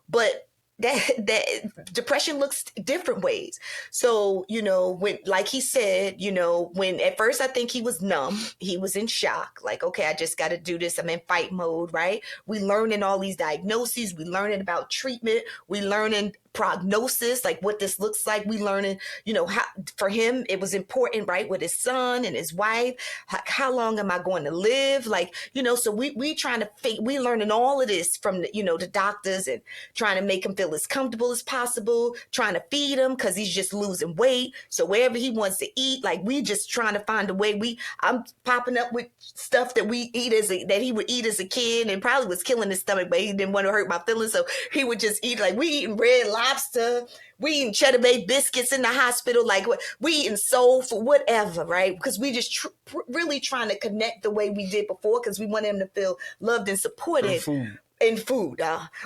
but that depression looks different ways. So, when, like he said, when at first I think he was numb, he was in shock, like, okay, I just got to do this. I'm in fight mode, right? We learning all these diagnoses. We learning about treatment. We learning prognosis, like what this looks like. We learning, how for him it was important, right, with his son and his wife. How long am I going to live? Like, so we trying to we learning all of this from the doctors and trying to make him feel as comfortable as possible, trying to feed him because he's just losing weight. So wherever he wants to eat, like we just trying to find a way. I'm popping up with stuff that we eat that he would eat as a kid, and probably was killing his stomach, but he didn't want to hurt my feelings, so he would just eat. Like we eating Red Lobster, we eating Cheddar Bay biscuits in the hospital, like we eating soul food, whatever, right? Because we just really trying to connect the way we did before, because we want him to feel loved and supported in food.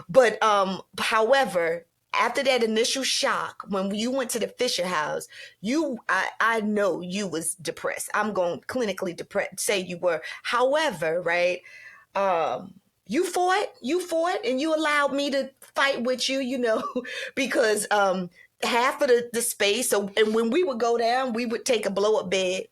But however, after that initial shock, when you went to the Fisher house, I know you was depressed. I'm going clinically depressed, say you were. However, right, you fought, and you allowed me to fight with you, because half of the space. So, and when we would go down, we would take a blow up bed,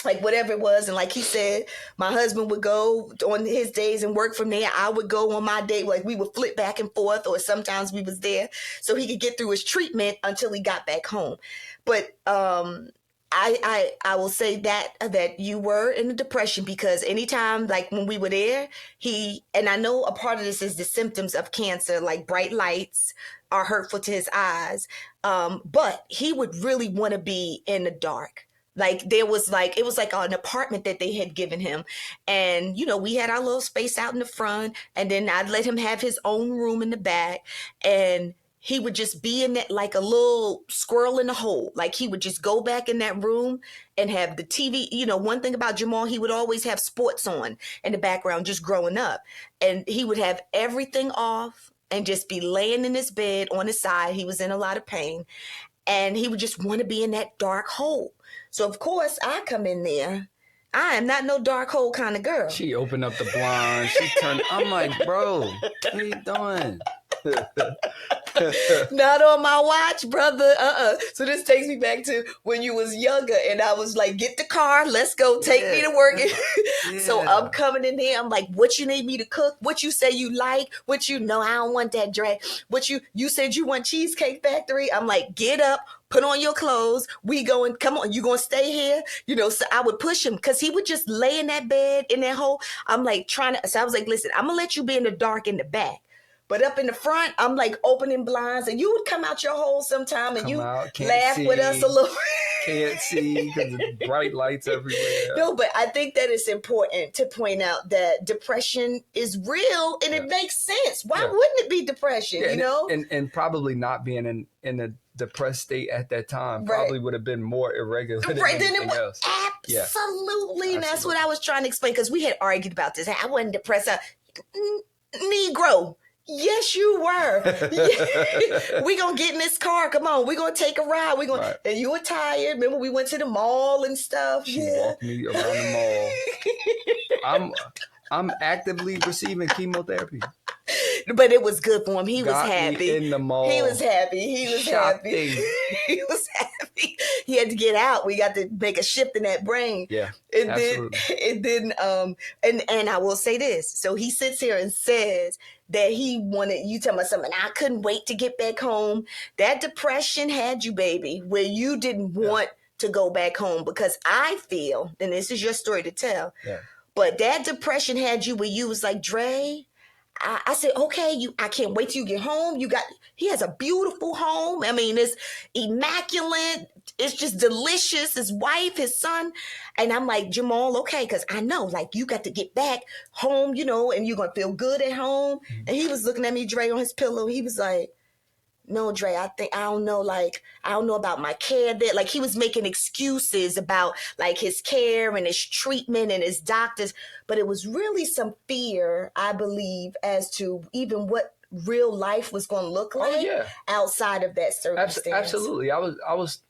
like whatever it was. And like he said, my husband would go on his days and work from there. I would go on my day. Like we would flip back and forth, or sometimes we was there so he could get through his treatment until he got back home. But I will say that you were in a depression, because anytime, like when we were there, and I know a part of this is the symptoms of cancer, like bright lights are hurtful to his eyes. But he would really want to be in the dark. Like it was like an apartment that they had given him. And, we had our little space out in the front, and then I'd let him have his own room in the back. And he would just be in that like a little squirrel in a hole. Like he would just go back in that room and have the TV. One thing about Jamal, he would always have sports on in the background, just growing up. And he would have everything off and just be laying in his bed on his side. He was in a lot of pain. And he would just want to be in that dark hole. So, of course, I come in there. I am not no dark hole kind of girl. She opened up the blinds. She turned. I'm like, bro, what are you doing? Not on my watch, brother. So this takes me back to when you was younger, and I was like, get the car, let's go, take me to work. Yeah. So I'm coming in here, I'm like, what you need me to cook? What you say you like? What you know, I don't want that drag. What you said you want Cheesecake Factory? I'm like, get up, put on your clothes, we going, come on, you gonna stay here? So I would push him, because he would just lay in that bed, in that hole. I'm like so I was like, listen, I'm gonna let you be in the dark in the back. But up in the front, I'm like opening blinds, and you would come out your hole sometime, and laugh with us a little. Can't see because the bright lights everywhere. No, but I think that it's important to point out that depression is real, and it makes sense. Why wouldn't it be depression? And probably not being in a depressed state at that time probably would have been more irregular than anything else. Absolutely, and that's what I was trying to explain, because we had argued about this. I wasn't depressed. Negro. Yes, you were. We gonna get in this car. Come on, we gonna take a ride. And you were tired. Remember, we went to the mall and stuff. She walked me around the mall. I'm actively receiving chemotherapy. But it was good for him. He was happy. Me in the mall. He was happy. He was happy. He was happy. He had to get out. We got to make a shift in that brain. Yeah. And then I will say this. So he sits here and says that he wanted, you tell me something, I couldn't wait to get back home. That depression had you, baby, where you didn't want to go back home, because I feel, and this is your story to tell, but that depression had you where you was like, Dre, I said, okay, I can't wait till you get home. He has a beautiful home. I mean, it's immaculate. It's just delicious. His wife, his son. And I'm like, Jamal, okay, because I know, like, you got to get back home, and you're going to feel good at home. Mm-hmm. And he was looking at me, Dre, on his pillow. He was like, no, Dre, I don't know about my care there. Like, he was making excuses about like his care and his treatment and his doctors, but it was really some fear, I believe, as to even what real life was going to look like outside of that circumstance. Absolutely. I was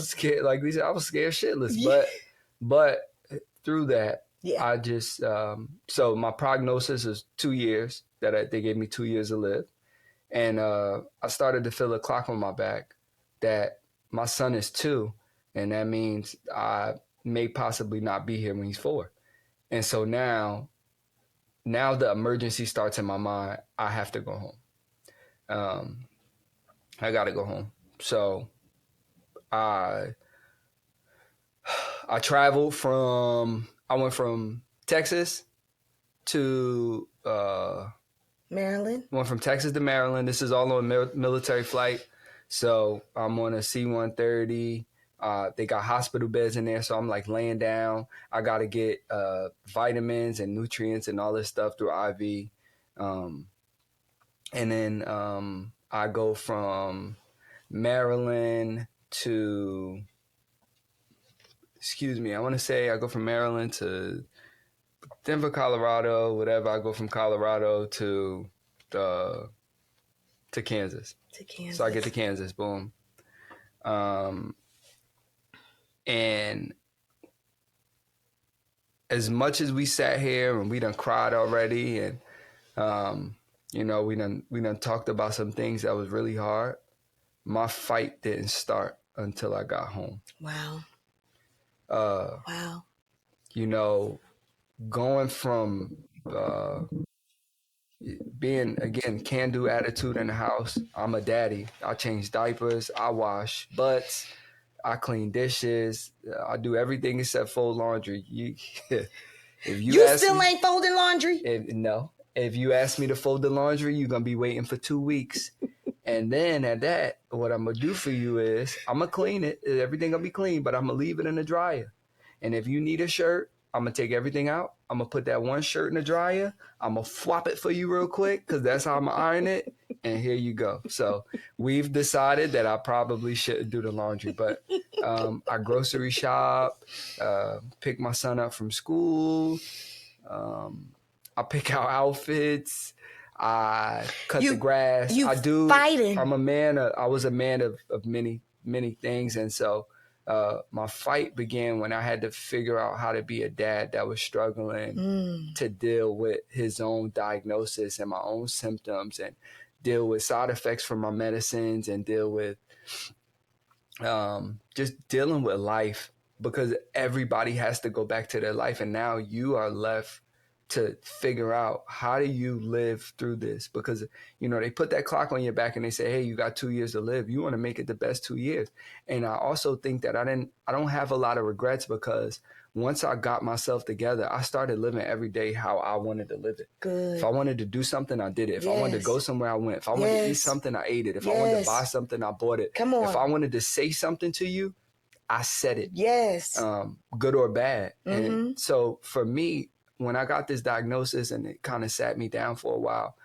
scared. Like we said, I was scared shitless, but through that, I just, so my prognosis is 2 years they gave me 2 years to live. And I started to feel a clock on my back that my son is 2, and that means I may possibly not be here when he's 4. And so now the emergency starts in my mind. I have to go home. I got to go home. So I traveled I went from Texas to Maryland. Went from Texas to Maryland. This is all on a military flight. So I'm on a C-130. They got hospital beds in there, so I'm like laying down. I got to get vitamins and nutrients and all this stuff through IV. And then I go from Maryland to, I want to say I go from Maryland to Denver, Colorado, whatever. I go from Colorado to Kansas. So I get to Kansas, boom. And as much as we sat here and we done cried already, and you know, we done talked about some things that was really hard, my fight didn't start until I got home. Wow. Wow. You know, going from being, again, can-do attitude in the house. I'm a daddy. I change diapers. I wash butts. I clean dishes. I do everything except fold laundry. If you still ain't folding laundry? No. If you ask me to fold the laundry, you're going to be waiting for 2 weeks. And then at that, what I'm going to do for you is I'm going to clean it. Everything going to be clean, but I'm going to leave it in the dryer. And if you need a shirt, I'm going to take everything out. I'm going to put that one shirt in the dryer. I'm going to swap it for you real quick because that's how I'm going to iron it. And here you go. So we've decided that I probably shouldn't do the laundry, but I grocery shop, pick my son up from school. I pick out outfits. I cut the grass. I do. Fighting. I was a man of many, many things. And so my fight began when I had to figure out how to be a dad that was struggling to deal with his own diagnosis and my own symptoms, and deal with side effects from my medicines, and deal with just dealing with life, because everybody has to go back to their life. And now you are left to figure out, how do you live through this? Because, you know, they put that clock on your back and they say, hey, you got 2 years to live. You want to make it the best 2 years. And I also think that I don't have a lot of regrets, because once I got myself together, I started living every day how I wanted to live it. Good. If I wanted to do something, I did it. If I wanted to go somewhere, I went. If I wanted to eat something, I ate it. If I wanted to buy something, I bought it. Come on. If I wanted to say something to you, I said it. Yes. Good or bad. And so for me, when I got this diagnosis and it kind of sat me down for a while,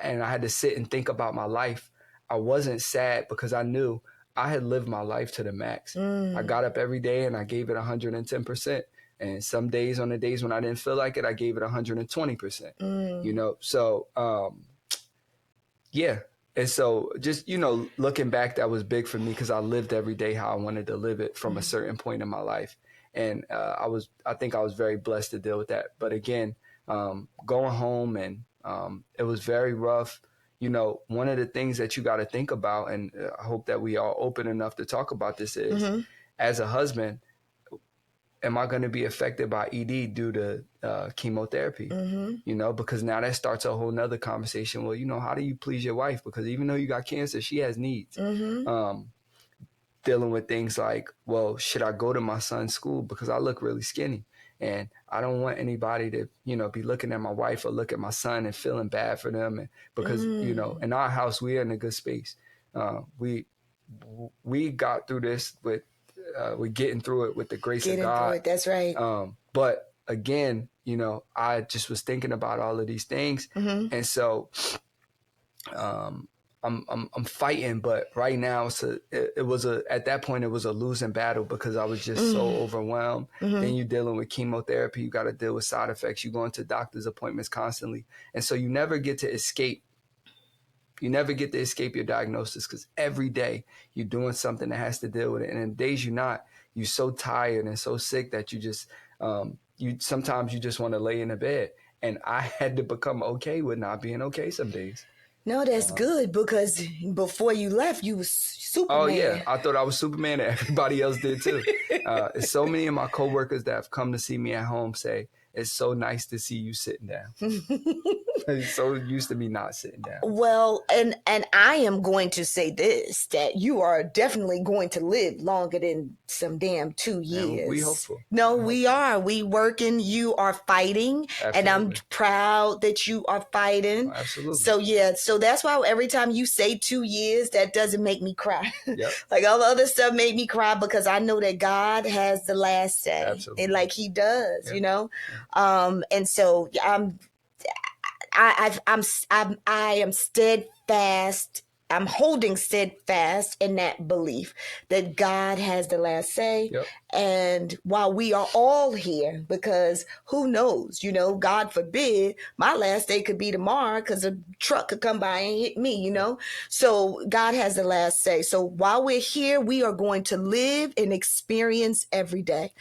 and I had to sit and think about my life, I wasn't sad because I knew I had lived my life to the max. I got up every day and I gave it 110%. And some days, on the days when I didn't feel like it, I gave it 120%. You know, so yeah. And so just, you know, looking back, that was big for me because I lived every day how I wanted to live it from a certain point in my life. And I think I was very blessed to deal with that. But again, going home, and it was very rough. You know, one of the things that you got to think about, and I hope that we are open enough to talk about this, is as a husband, am I going to be affected by ED due to chemotherapy? You know, because now that starts a whole nother conversation. Well, you know, how do you please your wife? Because even though you got cancer, she has needs. Dealing with things like, well, should I go to my son's school because I look really skinny? And I don't want anybody to, you know, be looking at my wife or look at my son and feeling bad for them. And because, you know, in our house, we are in a good space. We got through this with, we're getting through it with the grace of God. Through it. That's right. But again, you know, I just was thinking about all of these things. And so, I'm fighting, but right now at that point it was a losing battle because I was just so overwhelmed. Then you're dealing with chemotherapy, you got to deal with side effects, you're going to doctor's appointments constantly, and so you never get to escape. You never get to escape your diagnosis because every day you're doing something that has to deal with it, and in days you're so tired and so sick that you just sometimes you just want to lay in the bed. And I had to become okay with not being okay some days. No, that's good, because before you left, you was Superman. Oh, yeah. I thought I was Superman, and everybody else did, too. So many of my coworkers that have come to see me at home say, it's so nice to see you sitting down. So used to me not sitting down. Well, and I am going to say this, that you are definitely going to live longer than some damn 2 years. And we hopeful. No, we are. We working. You are fighting, and I'm Absolutely. proud that you are fighting. Absolutely. So yeah, so that's why every time you say 2 years, that doesn't make me cry. Yep. Like all the other stuff made me cry because I know that God has the last say, Absolutely. and like He does, Yeah. you know. And so I am steadfast. I'm holding steadfast in that belief that God has the last say. Yep. And while we are all here, because who knows, you know, God forbid, my last day could be tomorrow because a truck could come by and hit me, you know. So God has the last say. So while we're here, we are going to live and experience every day.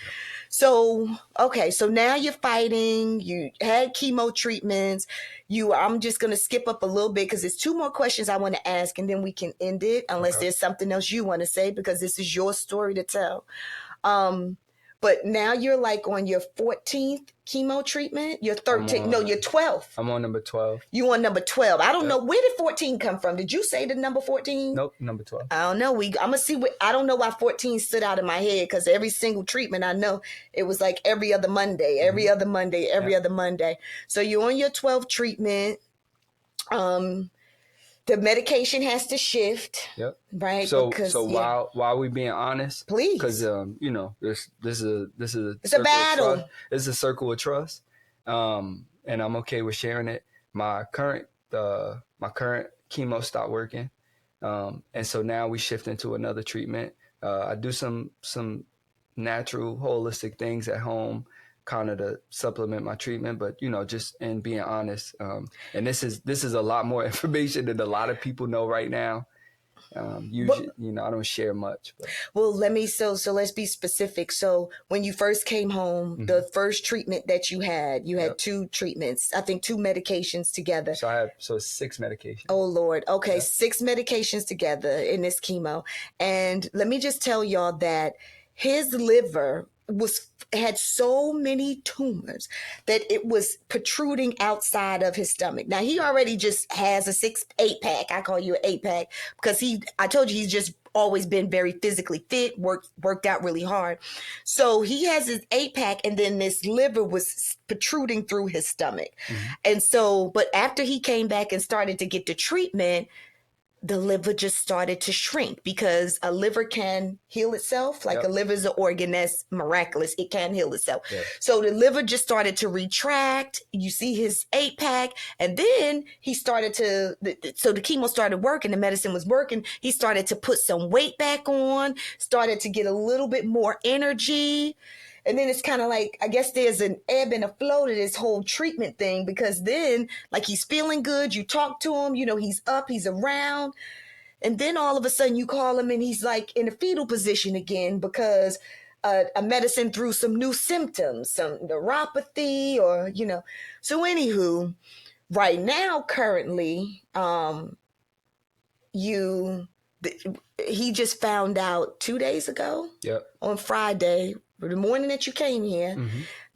So, okay, so now you're fighting, you had chemo treatments. I'm just going to skip up a little bit because there's 2 more questions I want to ask and then we can end it unless there's something else you want to say because this is your story to tell. But now you're like on your 14th chemo treatment. You're 13th. No, you're 12th. I'm on number 12. You on number 12. I don't know. Where did 14 come from? Did you say the number 14? Nope, number 12. I don't know. I'm gonna see what. I don't know why 14 stood out in my head because every single treatment I know it was like every other Monday, every other Monday, every other Monday. So you're on your 12th treatment. The medication has to shift. Yep. Right. So because, while we being honest, please, because you know this is it's a battle. It's a circle of trust, and I'm okay with sharing it. My current chemo stopped working, and so now we shift into another treatment. I do some natural holistic things at home, kind of to supplement my treatment, but you know, just in being honest, and this is a lot more information than a lot of people know right now. Usually, you know, I don't share much. But. Well, so let's be specific. So when you first came home, the first treatment that you had 2 treatments, I think 2 medications together. So I have 6 medications. Oh Lord. Okay. 6 medications together in this chemo. And let me just tell y'all that his liver had so many tumors that it was protruding outside of his stomach. Now he already just has a 8-pack. I call you an 8-pack because I told you he's just always been very physically fit, worked out really hard. So he has his 8-pack and then this liver was protruding through his stomach. And so, but after he came back and started to get the treatment, the liver just started to shrink because a liver can heal itself. Like a liver is an organ that's miraculous. It can heal itself. Yeah. So the liver just started to retract. You see his 8-pack. And then he started so the chemo started working. The medicine was working. He started to put some weight back on, started to get a little bit more energy. And then it's kind of like, I guess there's an ebb and a flow to this whole treatment thing because then like he's feeling good. You talk to him, you know, he's up, he's around. And then all of a sudden you call him and he's like in a fetal position again because a medicine threw some new symptoms, some neuropathy or, you know. So anywho, right now, currently, he just found out 2 days ago on Friday, the morning that you came here,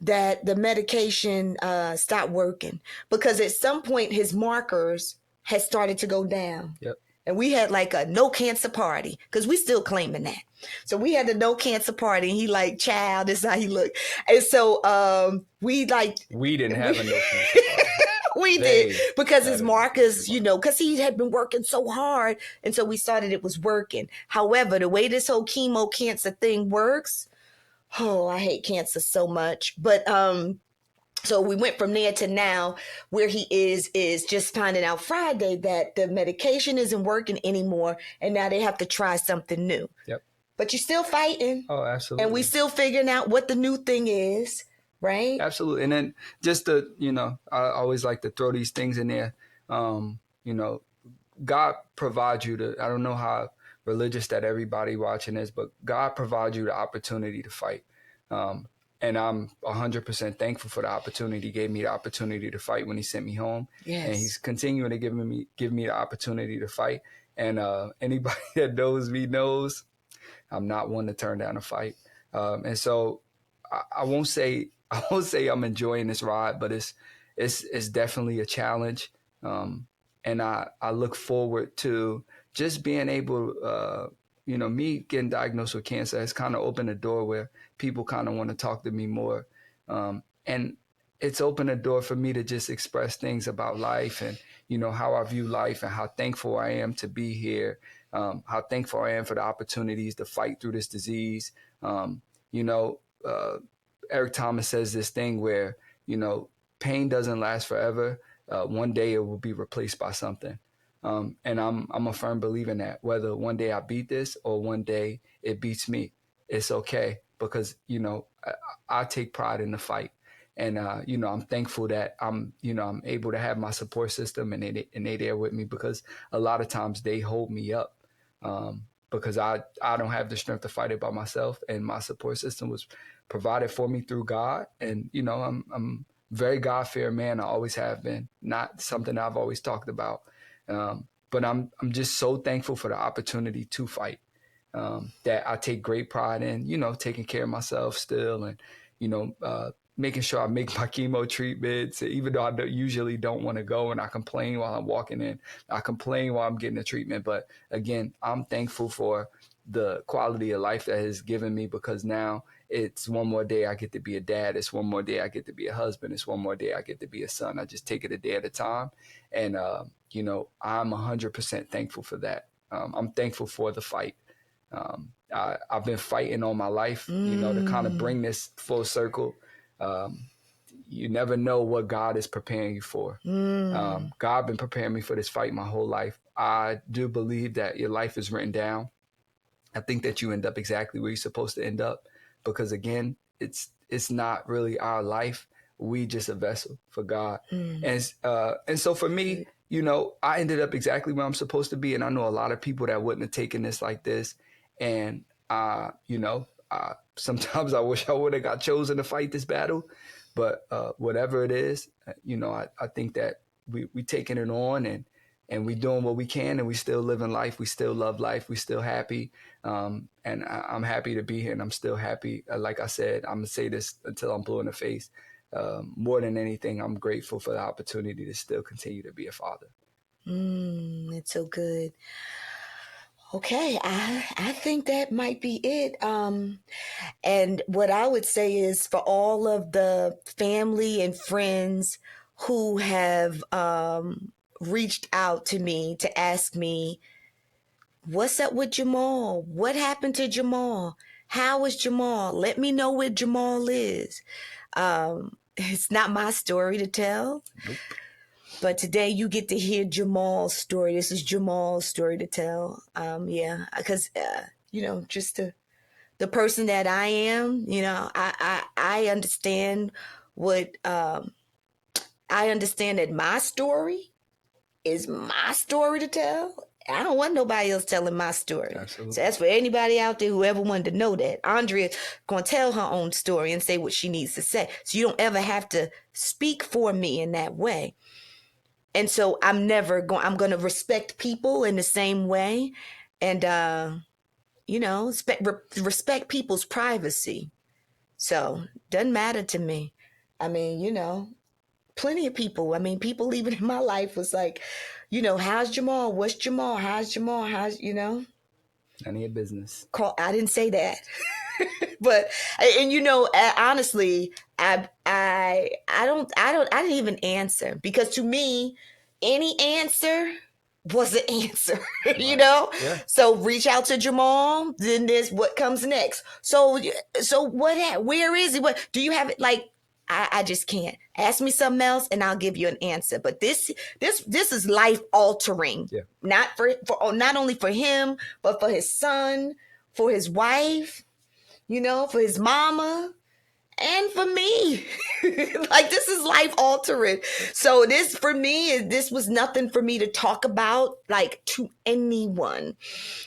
that the medication stopped working because at some point his markers had started to go down. And we had like a no cancer party because we still claiming that. So we had the no cancer party and he like, child, this is how he looked. And so we didn't have a no cancer party. We did because his markers, you know, because he had been working so hard. And so we started it was working. However, the way this whole chemo cancer thing works, I hate cancer so much. But so we went from there to now where he is just finding out Friday that the medication isn't working anymore. And now they have to try something new. But you're still fighting. Oh, absolutely. And we still figuring out what the new thing is. Right. Absolutely. And then just to, you know, I always like to throw these things in there. You know, God provides you I don't know how religious that everybody watching is, but God provides you the opportunity to fight. And I'm 100% thankful for the opportunity. He gave me the opportunity to fight when he sent me home. And he's continuing to give me the opportunity to fight. And anybody that knows me knows I'm not one to turn down a fight. And so I won't say I'm enjoying this ride, but it's definitely a challenge. And I look forward to just being able, me getting diagnosed with cancer has kind of opened a door where people kind of want to talk to me more. And it's opened a door for me to just express things about life and, how I view life and how thankful I am to be here. How thankful I am for the opportunities to fight through this disease. You know, Eric Thomas says this thing where, pain doesn't last forever. One day it will be replaced by something. And I'm a firm believer in that. Whether one day I beat this or one day it beats me, it's okay because, I take pride in the fight. And, I'm thankful that I'm able to have my support system and they there with me because a lot of times they hold me up. Because I don't have the strength to fight it by myself, and my support system was provided for me through God. And I'm very God-fearing man. I always have been. Not something I've always talked about, but I'm just so thankful for the opportunity to fight. That I take great pride in, taking care of myself still, and making sure I make my chemo treatments, even though I usually don't want to go and I complain while I'm walking in. I complain while I'm getting the treatment. But again, I'm thankful for the quality of life that has given me because now it's one more day I get to be a dad. It's one more day I get to be a husband. It's one more day I get to be a son. I just take it a day at a time. And, I'm 100% thankful for that. I'm thankful for the fight. I've been fighting all my life, to kind of bring this full circle. You never know what God is preparing you for. God been preparing me for this fight my whole life. I do believe that your life is written down. I think that you end up exactly where you're supposed to end up because again, it's not really our life. We just a vessel for God. And so for me, I ended up exactly where I'm supposed to be. And I know a lot of people that wouldn't have taken this like this. And, sometimes I wish I would have got chosen to fight this battle, but whatever it is, I think that we taking it on and we doing what we can and we still living life. We still love life. We still happy. And I'm happy to be here and I'm still happy. Like I said, I'm gonna say this until I'm blue in the face. More than anything, I'm grateful for the opportunity to still continue to be a father. It's so good. Okay, I think that might be it. And what I would say is for all of the family and friends who have reached out to me to ask me, what's up with Jamal? What happened to Jamal? How is Jamal? Let me know where Jamal is. It's not my story to tell. Nope. But today you get to hear Jamal's story. This is Jamal's story to tell. Because, just the person that I am, I understand I understand that my story is my story to tell. I don't want nobody else telling my story. Absolutely. So that's for anybody out there who ever wanted to know that. Andrea's going to tell her own story and say what she needs to say. So you don't ever have to speak for me in that way. And so I'm going to respect people in the same way and, respect people's privacy. So doesn't matter to me. I mean, plenty of people. I mean, people even in my life was like, how's Jamal? What's Jamal? How's Jamal? None of your business. I didn't say that. But honestly, I didn't even answer because to me, any answer was an answer, Right. Yeah. So reach out to Jamal. Then there's what comes next. So where is he? What do you have it? Like, I just can't. Ask me something else and I'll give you an answer. But this is life altering. Yeah. Not not only for him, but for his son, for his wife, for his mama, and for me. Like, this is life altering. So this, for me, this was nothing for me to talk about, like, to anyone,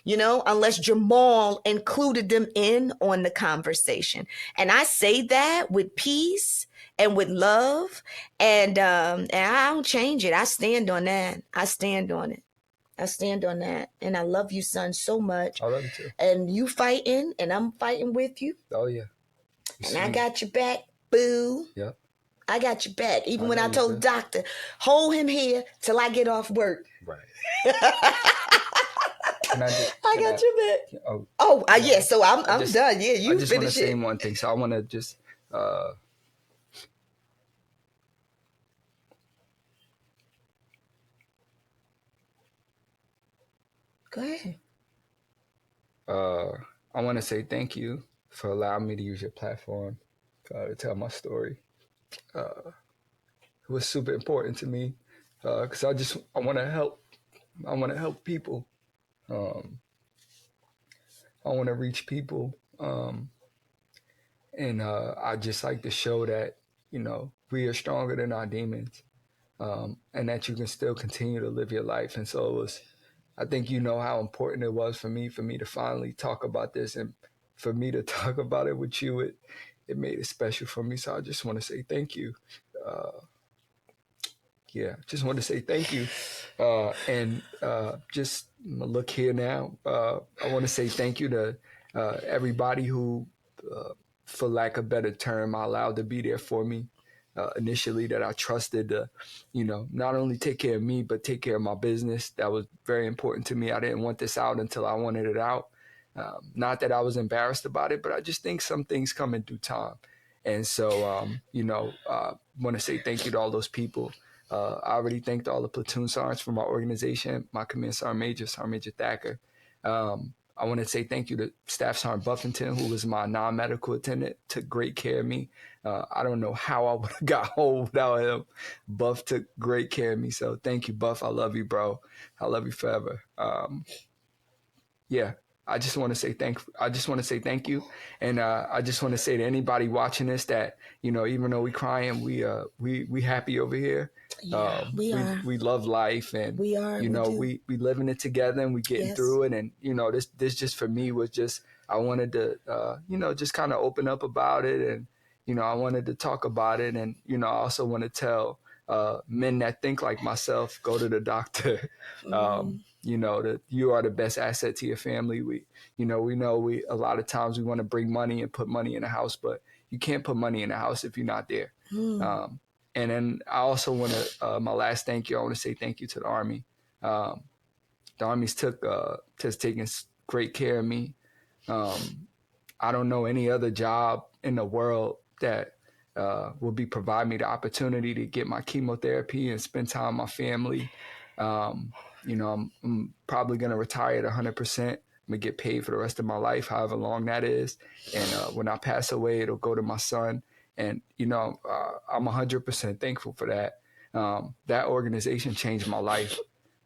unless Jamal included them in on the conversation. And I say that with peace and with love. And I don't change it. I stand on that. I stand on it. I stand on that. And I love you, son, so much. I love you too. And you fighting, and I'm fighting with you. Oh, yeah. And I got your back, boo. Yep. I got your back. Even when know I you told do. the doctor, hold him here till I get off work. Right. Can I got your back. Yeah. Yeah. So I'm done. Yeah, I you just want to finish say it. one thing. So I want to just Go ahead. I want to say thank you for allowing me to use your platform to tell my story. It was super important to me because I want to help. I want to help people. Um, I want to reach people, and I just like to show that we are stronger than our demons, and that you can still continue to live your life. And so it was. I think you know how important it was for me to finally talk about this, and for me to talk about it with you. It made it special for me. So I just want to say thank you. Uh, just want to say thank you. And just look here now. I want to say thank you to everybody who, for lack of a better term, I allowed to be there for me initially, that I trusted to, not only take care of me, but take care of my business. That was very important to me. I didn't want this out until I wanted it out. Not that I was embarrassed about it, but I just think some things come in due time. And so, want to say thank you to all those people. I already thanked all the platoon sergeants from my organization, my command Sergeant Major Thacker. I want to say thank you to Staff Sergeant Buffington, who was my non-medical attendant, took great care of me. I don't know how I would have got home without him. Buff took great care of me. So thank you, Buff. I love you, bro. I love you forever. I just want to say thank you. And I just want to say to anybody watching this that, even though we crying, we happy over here. Yeah, we are. We love life, and we are. We living it together, and we getting through it. And this just for me was just, I wanted to just kind of open up about it, and I wanted to talk about it, and I also want to tell men that think like myself, go to the doctor. That you are the best asset to your family. We a lot of times we want to bring money and put money in a house, but you can't put money in a house if you're not there. And then I also want to, my last thank you, I want to say thank you to the Army. The Army's taken great care of me. I don't know any other job in the world that will provide me the opportunity to get my chemotherapy and spend time with my family. I'm probably going to retire at 100%. I'm going to get paid for the rest of my life, however long that is. And when I pass away, it'll go to my son. And, I'm 100% thankful for that. That organization changed my life.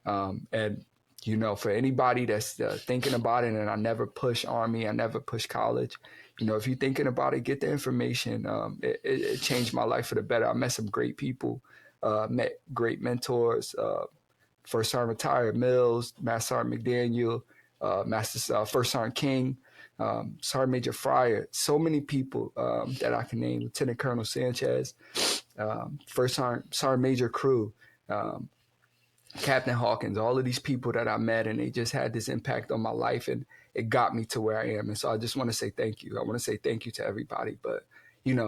And, for anybody that's thinking about it, and I never push Army, I never push college. If you're thinking about it, get the information. It changed my life for the better. I met some great people, met great mentors. First Sergeant Retired Mills, Master Sergeant McDaniel, First Sergeant King, Sergeant Major Fryer. So many people that I can name. Lieutenant Colonel Sanchez, First Sergeant Major Crew, Captain Hawkins. All of these people that I met, and they just had this impact on my life, and it got me to where I am. And so I just want to say thank you. I want to say thank you to everybody, but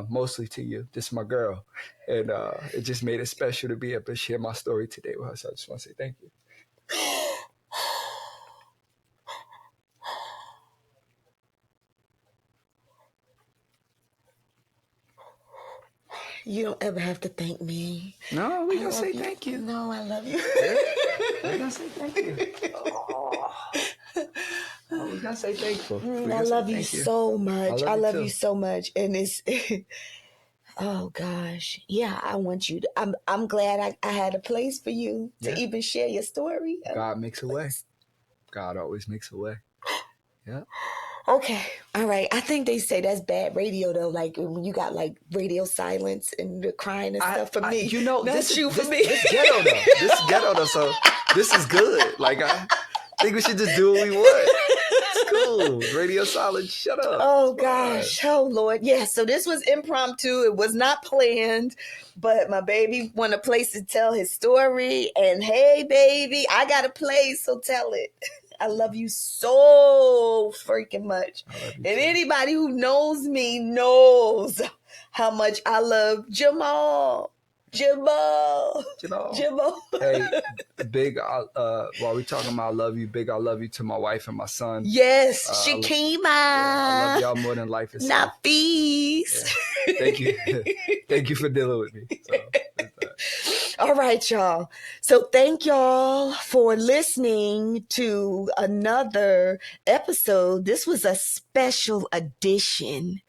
mostly to you. This is my girl. And it just made it special to be able to share my story today with her. So I just want to say thank you. You don't ever have to thank me. No, we gonna say thank you. No, I love you. We're gonna say thank you. We're gonna say thankful. I love you so much. I love you so much. And it's oh gosh. Yeah, I want you to, I'm glad I had a place for you to even share your story. God makes a way. God always makes a way. Yeah. Okay. All right. I think they say that's bad radio though. Like when you got like radio silence and the crying and stuff for me. That's you for me. This ghetto though. This is ghetto though. So this is good. Like I think we should just do what we want. It's cool. Radio silence. Shut up. Oh gosh. Oh Lord. Yeah. So this was impromptu. It was not planned, but my baby wanted a place to tell his story. And hey, baby, I got a place, so tell it. I love you so freaking much. And anybody who knows me knows how much I love Jamal. Jamal. Hey, big, while we talking about I love you, big I love you to my wife and my son. Yes, Shakima. I love y'all more than life itself. Nafis. Yeah. Thank you. Thank you for dealing with me. All right, y'all. So thank y'all for listening to another episode. This was a special edition.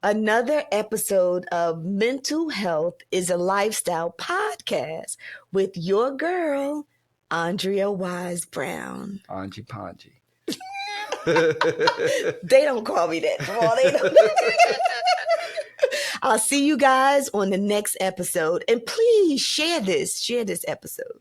Another episode of Mental Health is a Lifestyle podcast with your girl, Andrea Wise-Brown. Angie Panji. They don't call me that. Jamal. They don't. I'll see you guys on the next episode. And please share this episode.